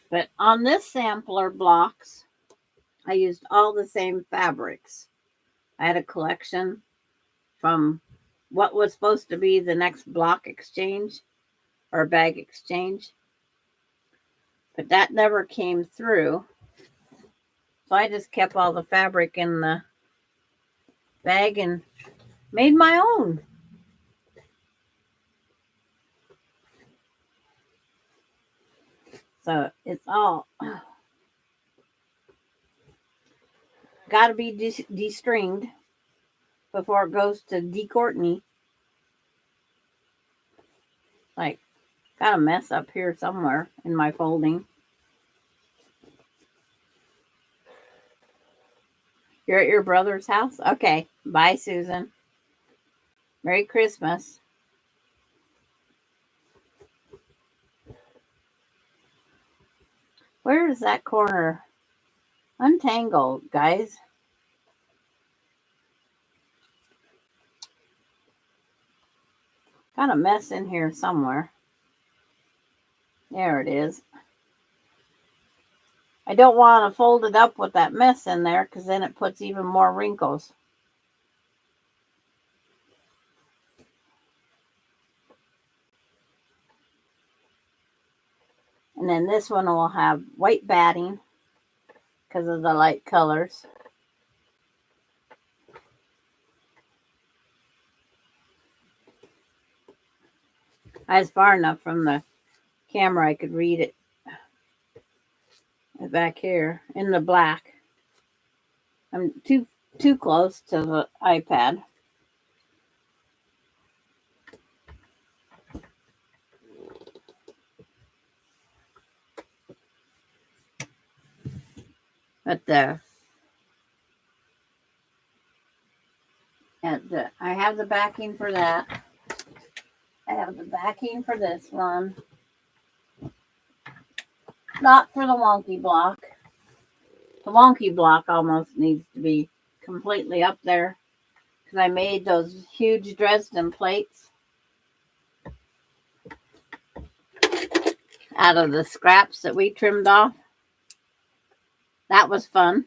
But on this sampler blocks, I used all the same fabrics. I had a collection from what was supposed to be the next block exchange or bag exchange. But that never came through. So I just kept all the fabric in the bag and made my own. So it's all got to be de-stringed before it goes to de-Courtney. Like, got a mess up here somewhere in my folding. You're at your brother's house? Okay. Bye, Susan. Merry Christmas. Where is that corner? Untangled, guys. Got a mess in here somewhere. There it is. I don't want to fold it up with that mess in there because then it puts even more wrinkles. And then this one will have white batting because of the light colors. I was far enough from the camera I could read it back here in the black. I'm too close to the iPad. But I have the backing for that. I have the backing for this one. Not for the wonky block. The wonky block almost needs to be completely up there because I made those huge Dresden plates out of the scraps that we trimmed off. That was fun.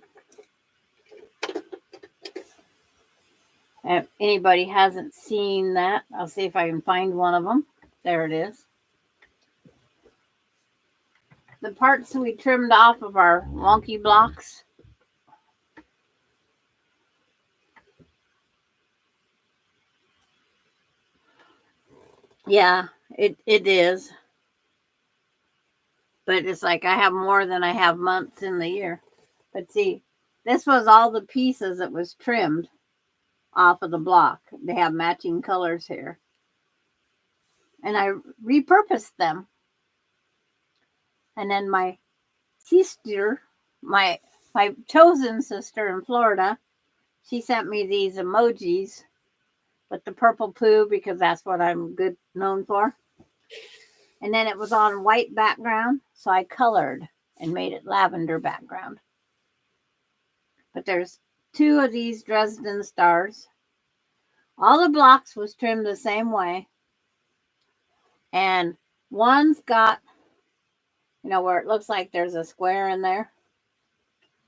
If anybody hasn't seen that, I'll see if I can find one of them. There it is. The parts we trimmed off of our wonky blocks. Yeah, it is. But it's like I have more than I have months in the year. But see, this was all the pieces that was trimmed off of the block. They have matching colors here. And I repurposed them. And then my sister, my chosen sister in Florida, she sent me these emojis with the purple poo because that's what I'm good known for. And then it was on white background, so I colored and made it lavender background. But there's 2 of these Dresden stars. All the blocks was trimmed the same way. And one's got, where it looks like there's a square in there.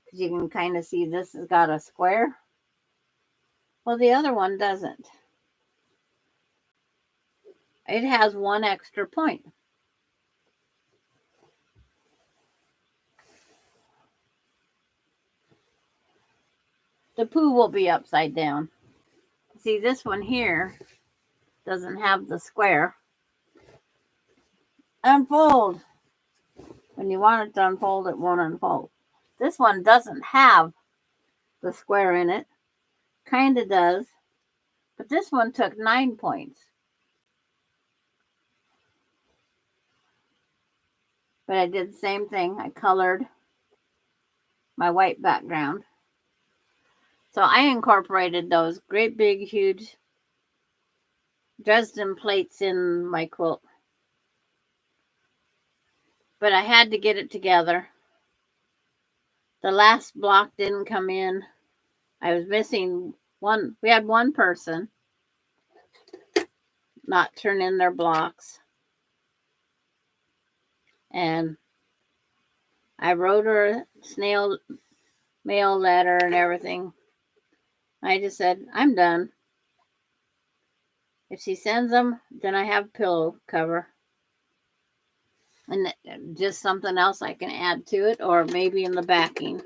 Because you can kind of see this has got a square. Well, the other one doesn't. It has 1 extra point. The poo will be upside down. see this one here doesn't have the square. Unfold. When you want it to unfold, it won't unfold. This one doesn't have the square in it. Kind of does. But this one took 9 points. But I did the same thing. I colored my white background. So I incorporated those great big huge Dresden plates in my quilt. But I had to get it together. The last block didn't come in. I was missing one. We had one person not turn in their blocks. And I wrote her a snail mail letter and everything. I just said, I'm done. If she sends them, then I have pillow cover. And just something else I can add to it, or maybe in the backing.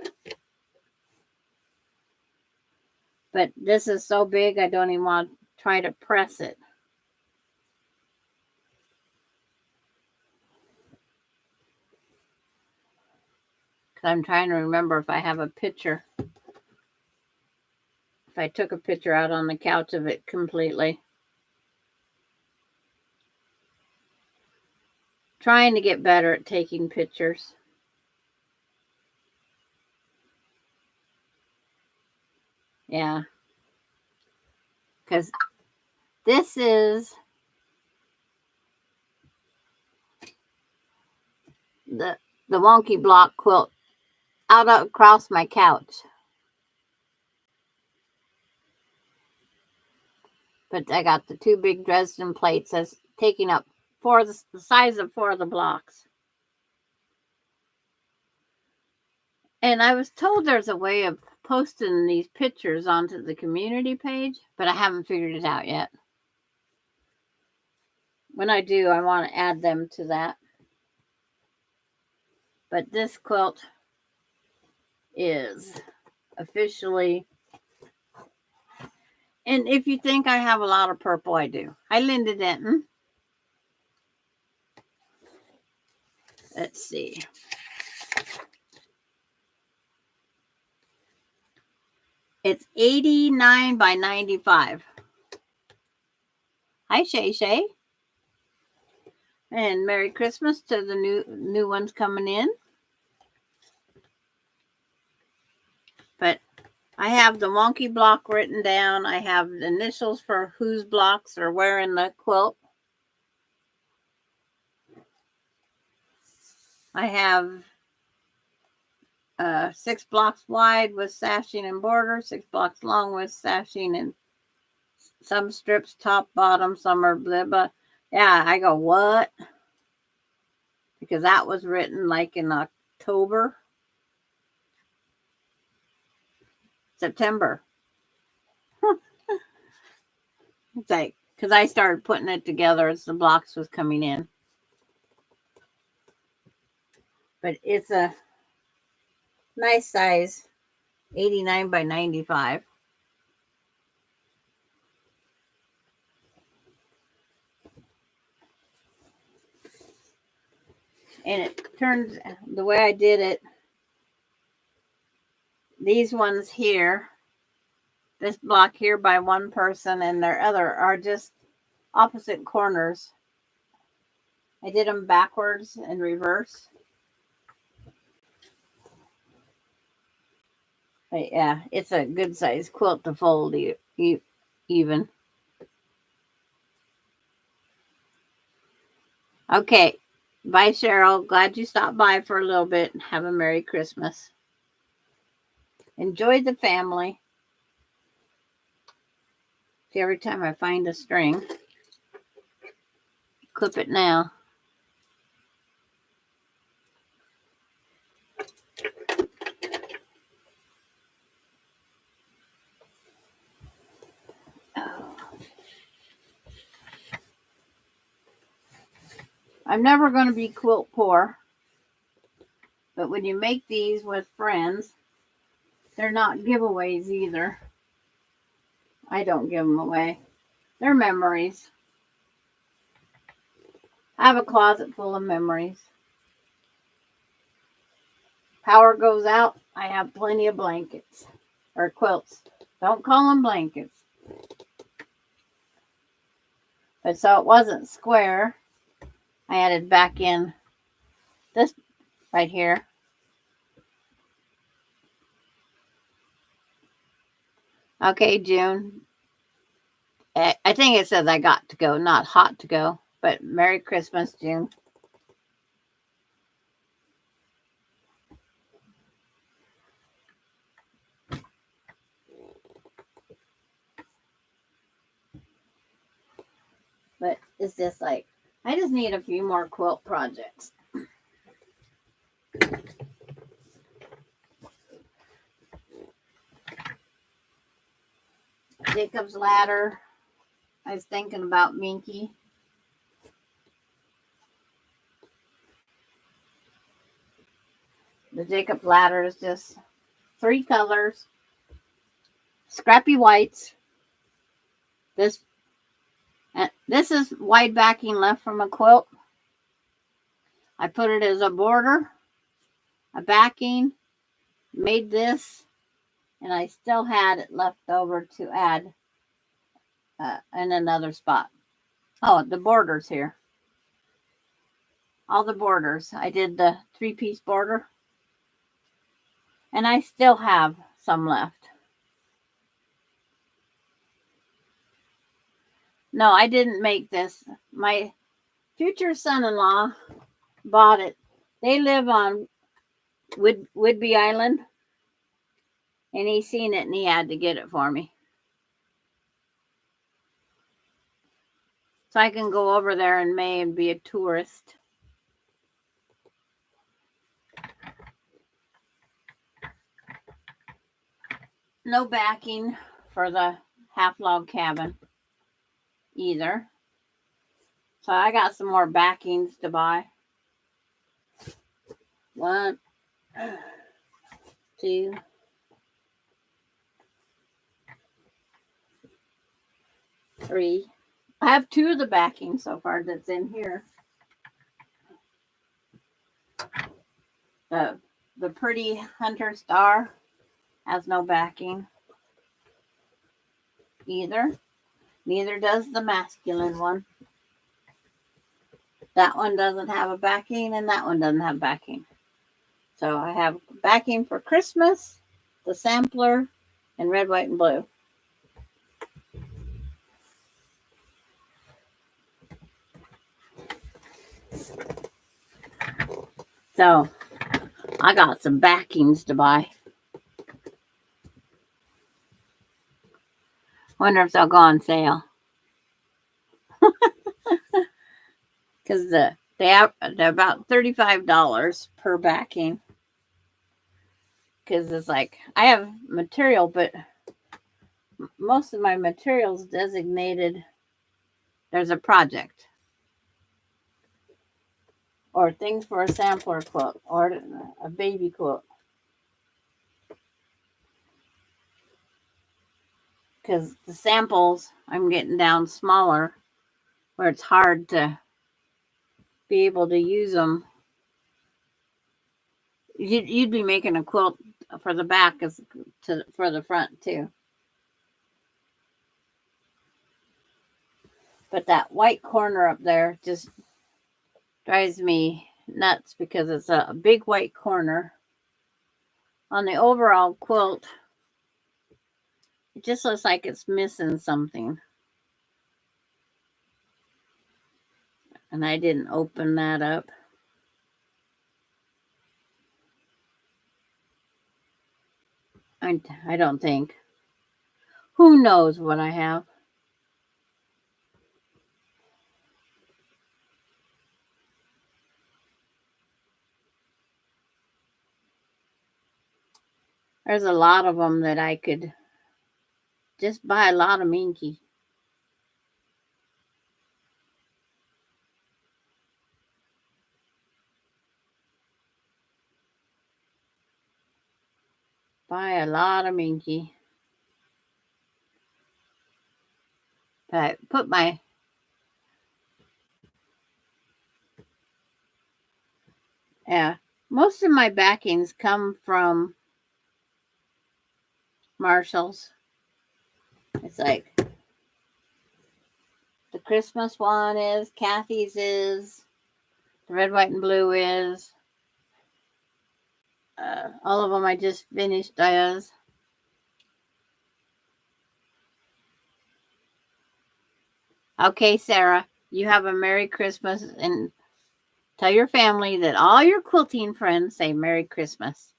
But this is so big, I don't even want to try to press it. Because I'm trying to remember if I have a picture. If I took a picture out on the couch of it completely. Trying to get better at taking pictures. Yeah. Because this is the wonky block quilt out across my couch. But I got the two big Dresden plates as taking up the size of 4 of the blocks. And I was told there's a way of posting these pictures onto the community page, but I haven't figured it out yet. When I do, I want to add them to that. But this quilt is officially, and if you think I have a lot of purple, I do. Hi, Linda Denton. Let's see. It's 89 by 95. Hi, Shay Shay. And Merry Christmas to the new ones coming in. But I have the wonky block written down. I have the initials for whose blocks are where in the quilt. I have 6 blocks wide with sashing and border, 6 blocks long with sashing and some strips top, bottom, some are blah, blah. Yeah, I go, what? Because that was written like in October. September. It's like, because I started putting it together as the blocks was coming in. But it's a nice size, 89 by 95. And it turns, the way I did it, these ones here, this block here by one person and their other are just opposite corners. I did them backwards and reverse. But yeah, it's a good size quilt to fold even. Okay. Bye, Cheryl. Glad you stopped by for a little bit. Have a Merry Christmas. Enjoy the family. See, every time I find a string, clip it now. I'm never going to be quilt poor, but when you make these with friends, they're not giveaways either. I don't give them away. They're memories. I have a closet full of memories. Power goes out, I have plenty of blankets or quilts. Don't call them blankets. But so it wasn't square. I added back in this right here. Okay, June. I think it says I got to go, not hot to go. But Merry Christmas, June. But it's just like, I just need a few more quilt projects. Jacob's Ladder. I was thinking about Minky. The Jacob's Ladder is just 3 colors. Scrappy whites. This is wide backing left from a quilt. I put it as a border, a backing, made this, and I still had it left over to add in another spot. Oh, the borders here. All the borders. I did the 3-piece border, and I still have some left. No, I didn't make this. My future son-in-law bought it. They live on Whidbey Island, and he seen it and he had to get it for me. So I can go over there in May and be a tourist. No backing for the half log cabin either. So I got some more backings to buy. 1, 2, 3. I have 2 of the backing so far that's in here. The pretty Hunter Star has no backing either. Neither does the masculine one. That one doesn't have a backing, and that one doesn't have backing. So I have backing for Christmas, the sampler, and red, white, and blue. So I got some backings to buy. Wonder if they'll go on sale. Because they're about $35 per backing. Because it's like, I have material, but most of my materials designated there's a project or things for a sampler quilt or a baby quilt. Because the samples, I'm getting down smaller where it's hard to be able to use them. You'd be making a quilt for the back for the front too. But that white corner up there just drives me nuts because it's a big white corner. On the overall quilt, it just looks like it's missing something. And I didn't open that up. I don't think. Who knows what I have? There's a lot of them that I could just buy a lot of Minky. Buy a lot of Minky. But I put my, yeah, most of my backings come from Marshall's. It's like the Christmas one is, Kathy's is, the red, white, and blue is. All of them I just finished as. Okay, Sarah, you have a Merry Christmas and tell your family that all your quilting friends say Merry Christmas.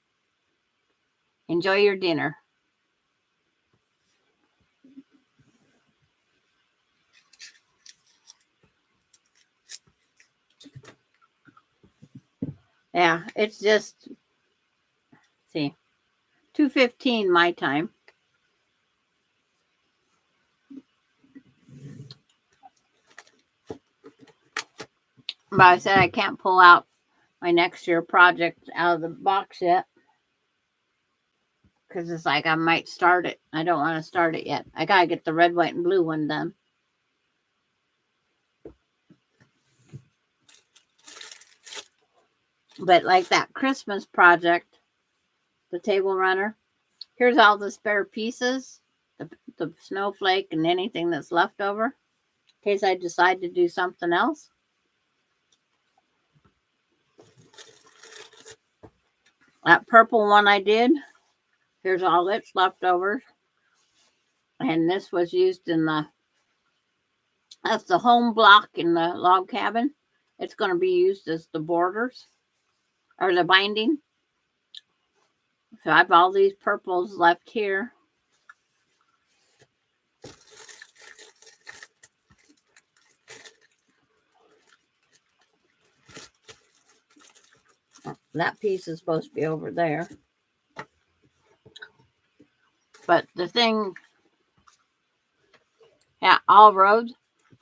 Enjoy your dinner. Yeah, it's just, see, 2:15 my time. But I said I can't pull out my next year project out of the box yet. Because it's like I might start it. I don't want to start it yet. I got to get the red, white, and blue one done. But like that Christmas project, the table runner, here's all the spare pieces, the snowflake and anything that's left over in case I decide to do something else. That purple one I did, here's all its leftovers. And this was used in that's the home block in the log cabin. It's going to be used as the borders or the binding. So I have all these purples left here. That piece is supposed to be over there. But the thing, yeah, all roads.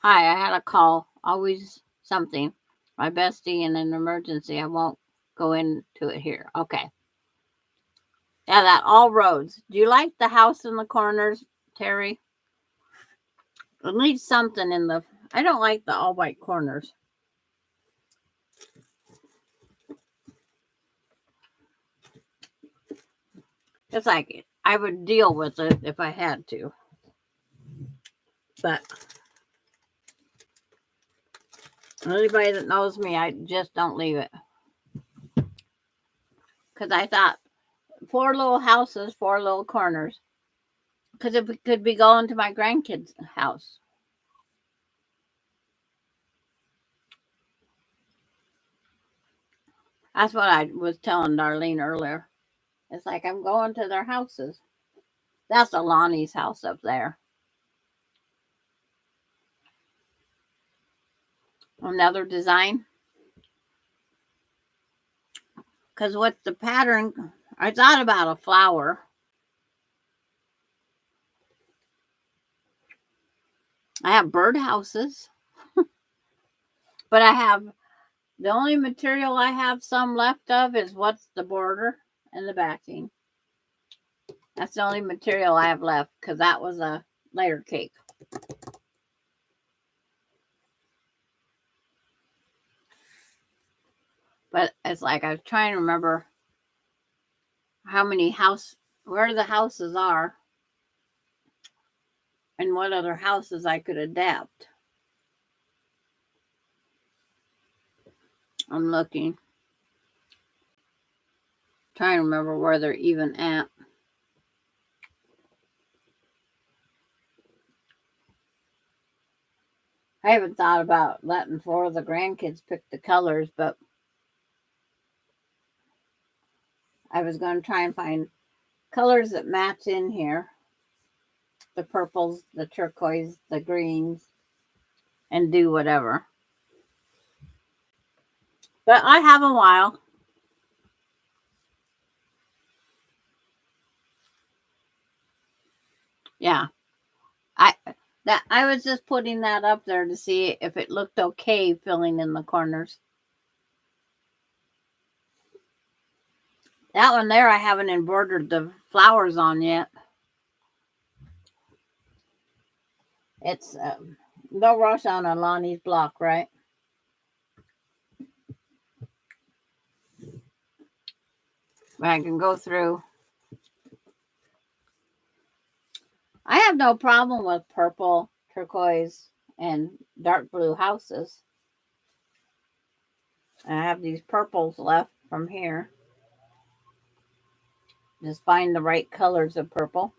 Hi, I had a call. Always something. My bestie in an emergency. I won't go into it here. Okay. Yeah, that all roads. Do you like the house in the corners, Terry? It needs something in the. I don't like the all white corners. It's like I would deal with it if I had to. But anybody that knows me, I just don't leave it. Because I thought 4 little houses, 4 little corners. Because it could be going to my grandkids' house. That's what I was telling Darlene earlier. It's like I'm going to their houses. That's Alani's house up there. Another design. Because with the pattern, I thought about a flower. I have birdhouses. But I have, the only material I have some left of is what's the border and the backing. That's the only material I have left because that was a layer cake. But it's like I was trying to remember how many where the houses are and what other houses I could adapt. I'm looking. Trying to remember where they're even at. I haven't thought about letting 4 of the grandkids pick the colors, but I was going to try and find colors that match in here. The purples, the turquoise, the greens, and do whatever. But I have a while. Yeah. I was just putting that up there to see if it looked okay filling in the corners. That one there I haven't embroidered the flowers on yet. It's no rush on a Lonnie's block, right? I can go through. I have no problem with purple, turquoise, and dark blue houses. I have these purples left from here. Just find the right colors of purple.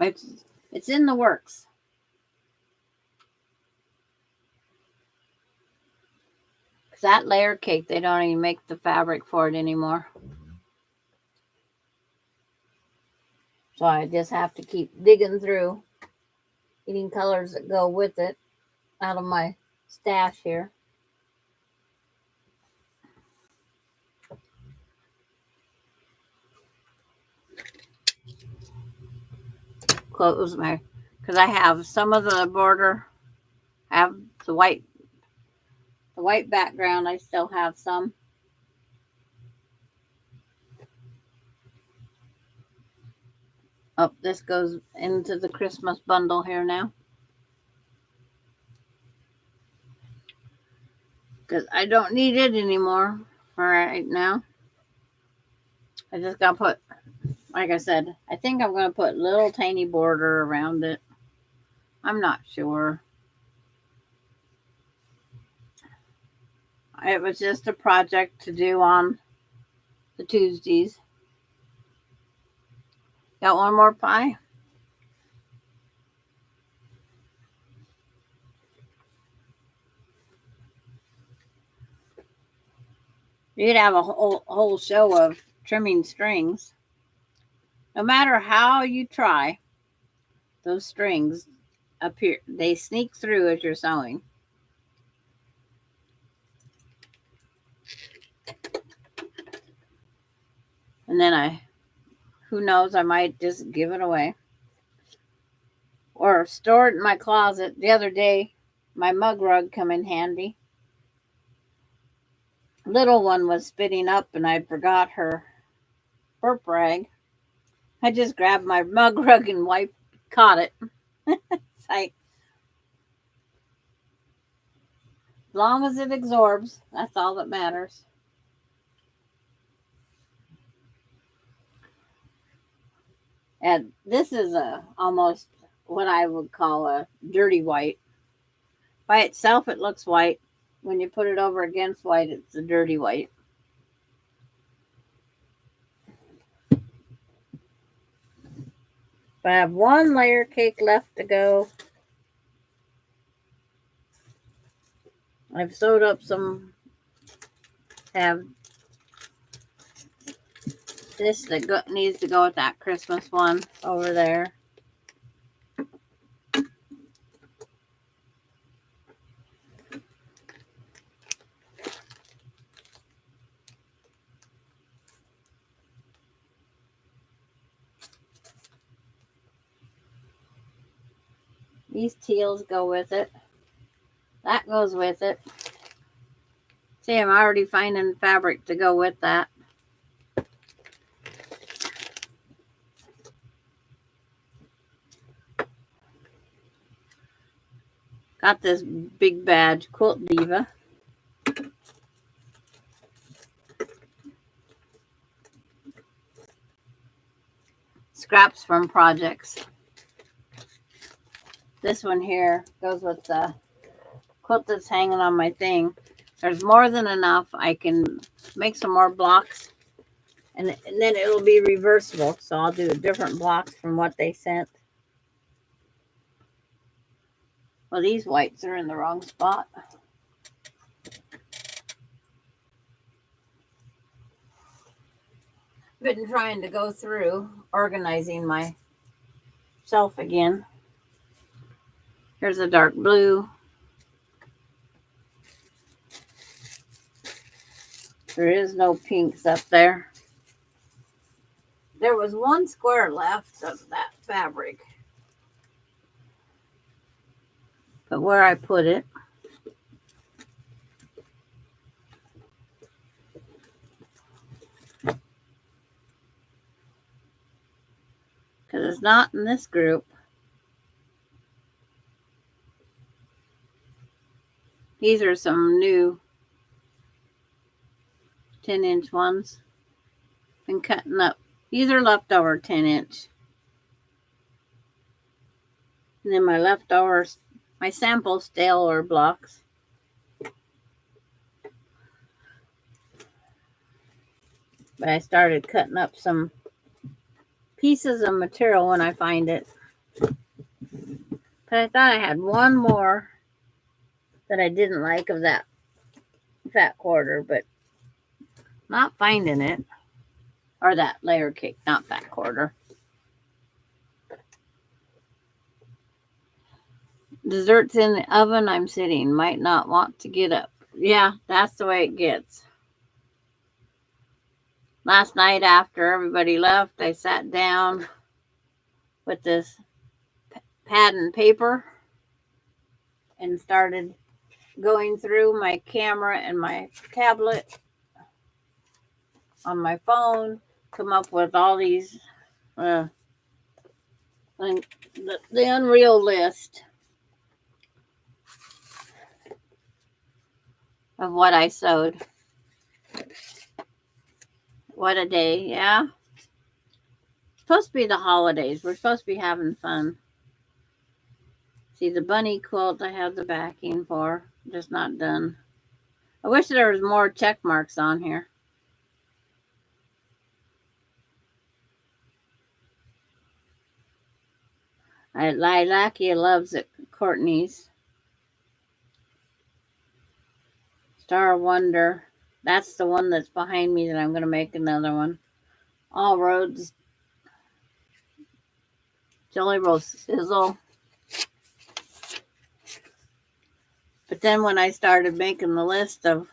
It's in the works. Because that layer cake, they don't even make the fabric for it anymore. So I just have to keep digging through, getting colors that go with it out of my stash here. Close my, because I have some of the border, I have the white background. I still have some. Oh, this goes into the Christmas bundle here now. Because I don't need it anymore for right now. I just got to put, like I said, I think I'm going to put little tiny border around it. I'm not sure. It was just a project to do on the Tuesdays. Got one more pie? You could have a whole show of trimming strings. No matter how you try, those strings appear, they sneak through as you're sewing. And then who knows, I might just give it away. Or store it in my closet. The other day, my mug rug come in handy. Little one was spitting up and I forgot her burp rag. I just grabbed my mug rug and caught it. It's like, as long as it absorbs, that's all that matters. And this is almost what I would call a dirty white. By itself, it looks white. When you put it over against white, it's a dirty white. But I have one layer cake left to go. I've sewed up some, have this that needs to go with that Christmas one over there. These teals go with it. That goes with it. See, I'm already finding fabric to go with that. Got this big badge, Quilt Diva. Scraps from projects. This one here goes with the quilt that's hanging on my thing. There's more than enough. I can make some more blocks and then it'll be reversible. So I'll do different blocks from what they sent. Well, these whites are in the wrong spot. Been trying to go through organizing my shelf again. Here's a dark blue. There is no pinks up there. There was one square left of that fabric. But where I put it, is not in this group. These are some new 10-inch ones. Been cutting up. These are leftover 10-inch. And then my leftovers, my sample staler blocks. But I started cutting up some pieces of material when I find it. But I thought I had one more that I didn't like of that fat quarter, but not finding it. Or that layer cake, not fat quarter. Dessert's in the oven. I'm sitting. Might not want to get up. Yeah, that's the way it gets. Last night after everybody left, I sat down with this pad and paper and started going through my camera and my tablet on my phone, come up with all these, the unreal list of what I sewed. What a day, yeah. It's supposed to be the holidays. We're supposed to be having fun. See, the bunny quilt I have the backing for, just not done. I wish there was more check marks on here. Lilacia loves it. Courtney's. Star of Wonder. That's the one that's behind me that I'm going to make another one. All Roads. Jelly Roll Sizzle. But then when I started making the list of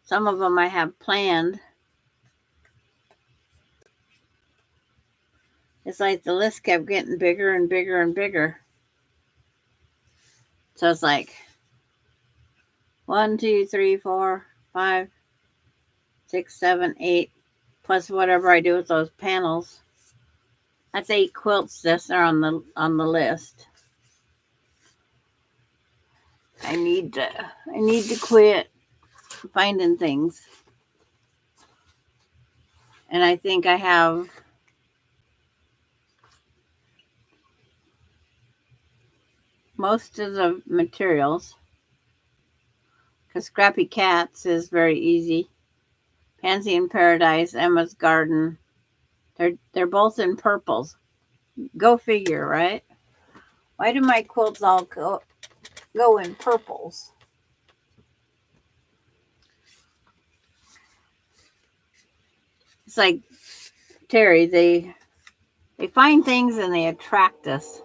some of them I have planned, it's like the list kept getting bigger and bigger and bigger. So it's like 1, 2, 3, 4, 5, 6, 7, 8, plus whatever I do with those panels. That's 8 quilts that are on the list. I need to quit finding things. And I think I have most of the materials. Because Scrappy Cats is very easy. Pansy in Paradise, Emma's Garden. They're both in purples. Go figure, right? Why do my quilts all go in purples? It's like Terry, they find things and they attract us.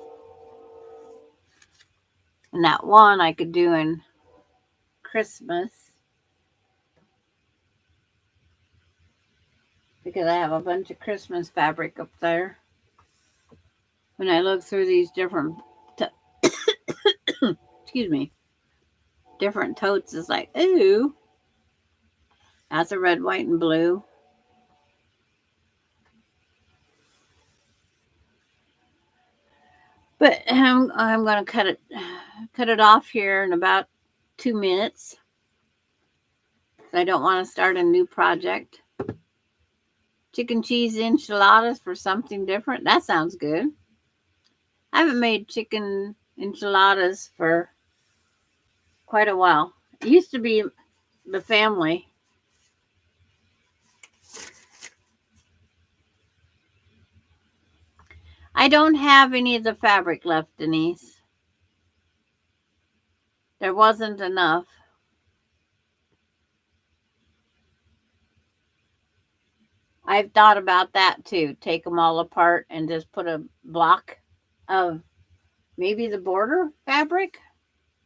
And that one I could do in Christmas. Because I have a bunch of Christmas fabric up there. When I look through these different, excuse me, different totes, it's like, ooh, that's a red, white, and blue. But I'm going to cut it off here in about 2 minutes. I don't want to start a new project. Chicken cheese enchiladas for something different. That sounds good. I haven't made chicken enchiladas for quite a while. It used to be the family. I don't have any of the fabric left, Denise. There wasn't enough. I've thought about that too. Take them all apart and just put a block of maybe the border fabric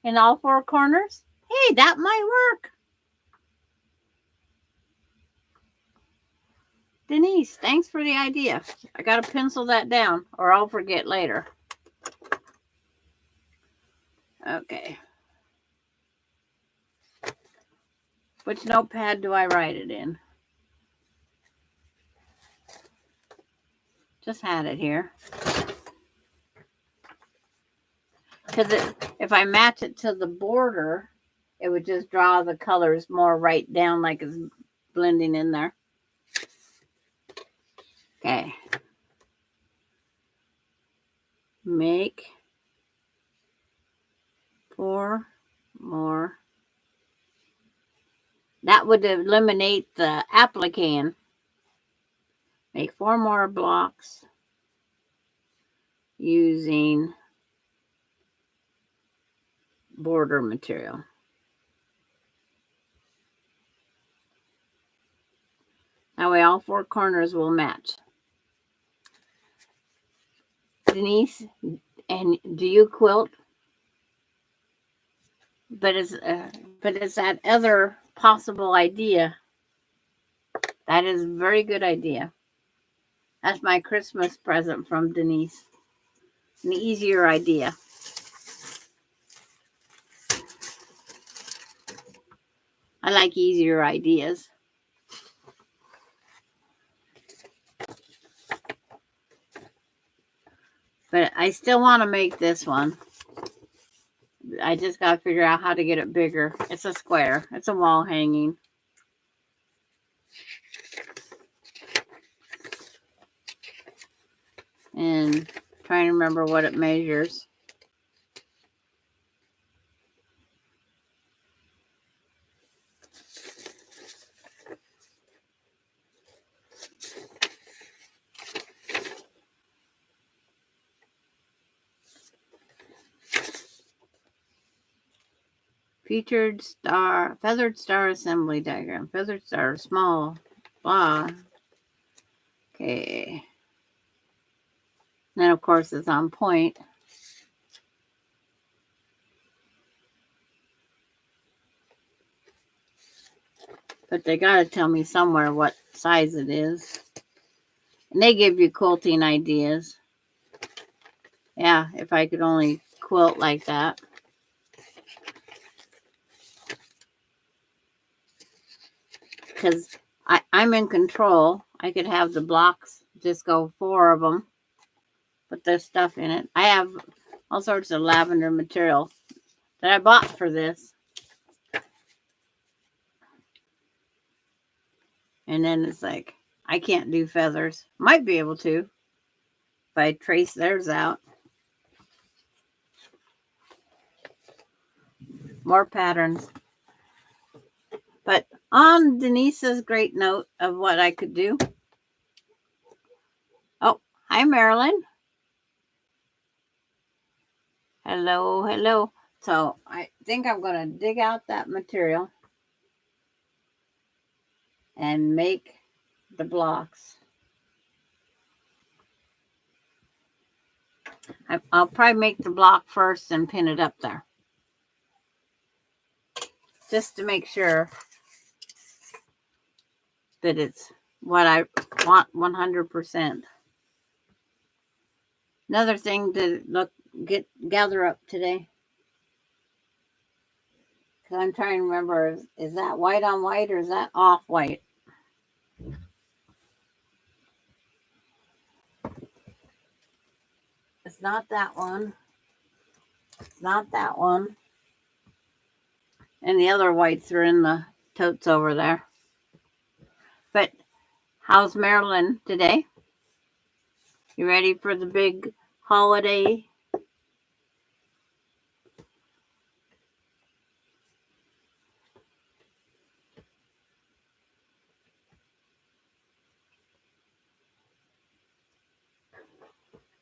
in all 4 corners. Hey, that might work. Denise, thanks for the idea. I got to pencil that down or I'll forget later. Okay. Which notepad do I write it in? Just had it here. Because if I match it to the border, it would just draw the colors more right down like it's blending in there. Okay. Make 4 more. That would eliminate the applique. Make 4 more blocks using border material. That way all 4 corners will match. Denise, and do you quilt? But it's that other possible idea. That is a very good idea. That's my Christmas present from Denise. An easier idea. I like easier ideas. But I still want to make this one. I just got to figure out how to get it bigger. It's a square. It's a wall hanging. And trying to remember what it measures. Featured star, feathered star assembly diagram. Feathered star, small, blah. Okay. Then, of course, it's on point. But they got to tell me somewhere what size it is. And they give you quilting ideas. Yeah, if I could only quilt like that. Because I'm in control. I could have the blocks, just go 4 of them. Put their stuff in it. I have all sorts of lavender material that I bought for this. And then it's like, I can't do feathers. Might be able to if I trace theirs out. More patterns. But on Denise's great note of what I could do. Oh, hi, Marilyn. Hello, hello. So I think I'm going to dig out that material and make the blocks. I'll probably make the block first and pin it up there. Just to make sure that it's what I want 100%. Another thing to gather up today. Because I'm trying to remember, is that white on white or is that off white? It's not that one. It's not that one. And the other whites are in the totes over there. But how's Marilyn today? You ready for the big holiday?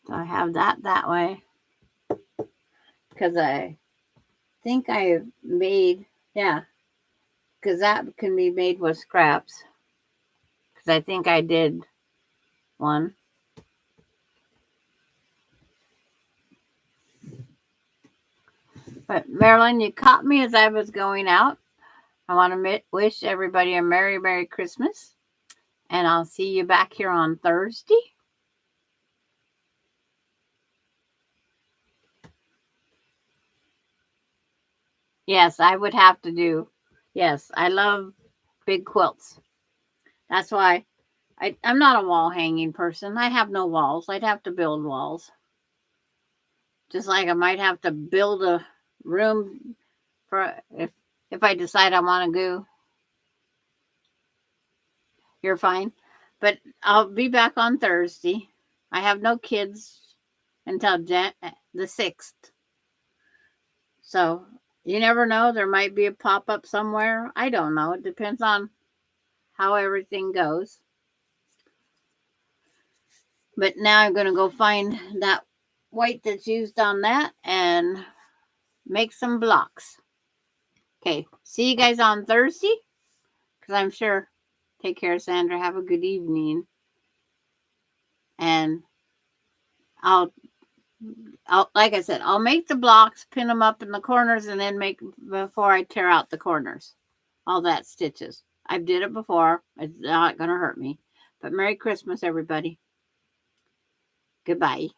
So I have that way. Because I think I made, yeah. Because that can be made with scraps. Because I think I did one. But Marilyn, you caught me as I was going out. I want to wish everybody a Merry, Merry Christmas. And I'll see you back here on Thursday. Yes, I would have to do. Yes, I love big quilts. That's why I'm not a wall hanging person. I have no walls. I'd have to build walls. Just like I might have to build a room for if I decide I want to go. You're fine. But I'll be back on Thursday. I have no kids until the 6th. So you never know. There might be a pop up somewhere. I don't know. It depends on how everything goes. But now I'm going to go find that white that's used on that and make some blocks. Okay. See you guys on Thursday. Because I'm sure. Take care, Sandra. Have a good evening. And I'll like I said, I'll make the blocks, pin them up in the corners, and then make before I tear out the corners. All that stitches. I've did it before. It's not going to hurt me. But Merry Christmas, everybody. Goodbye.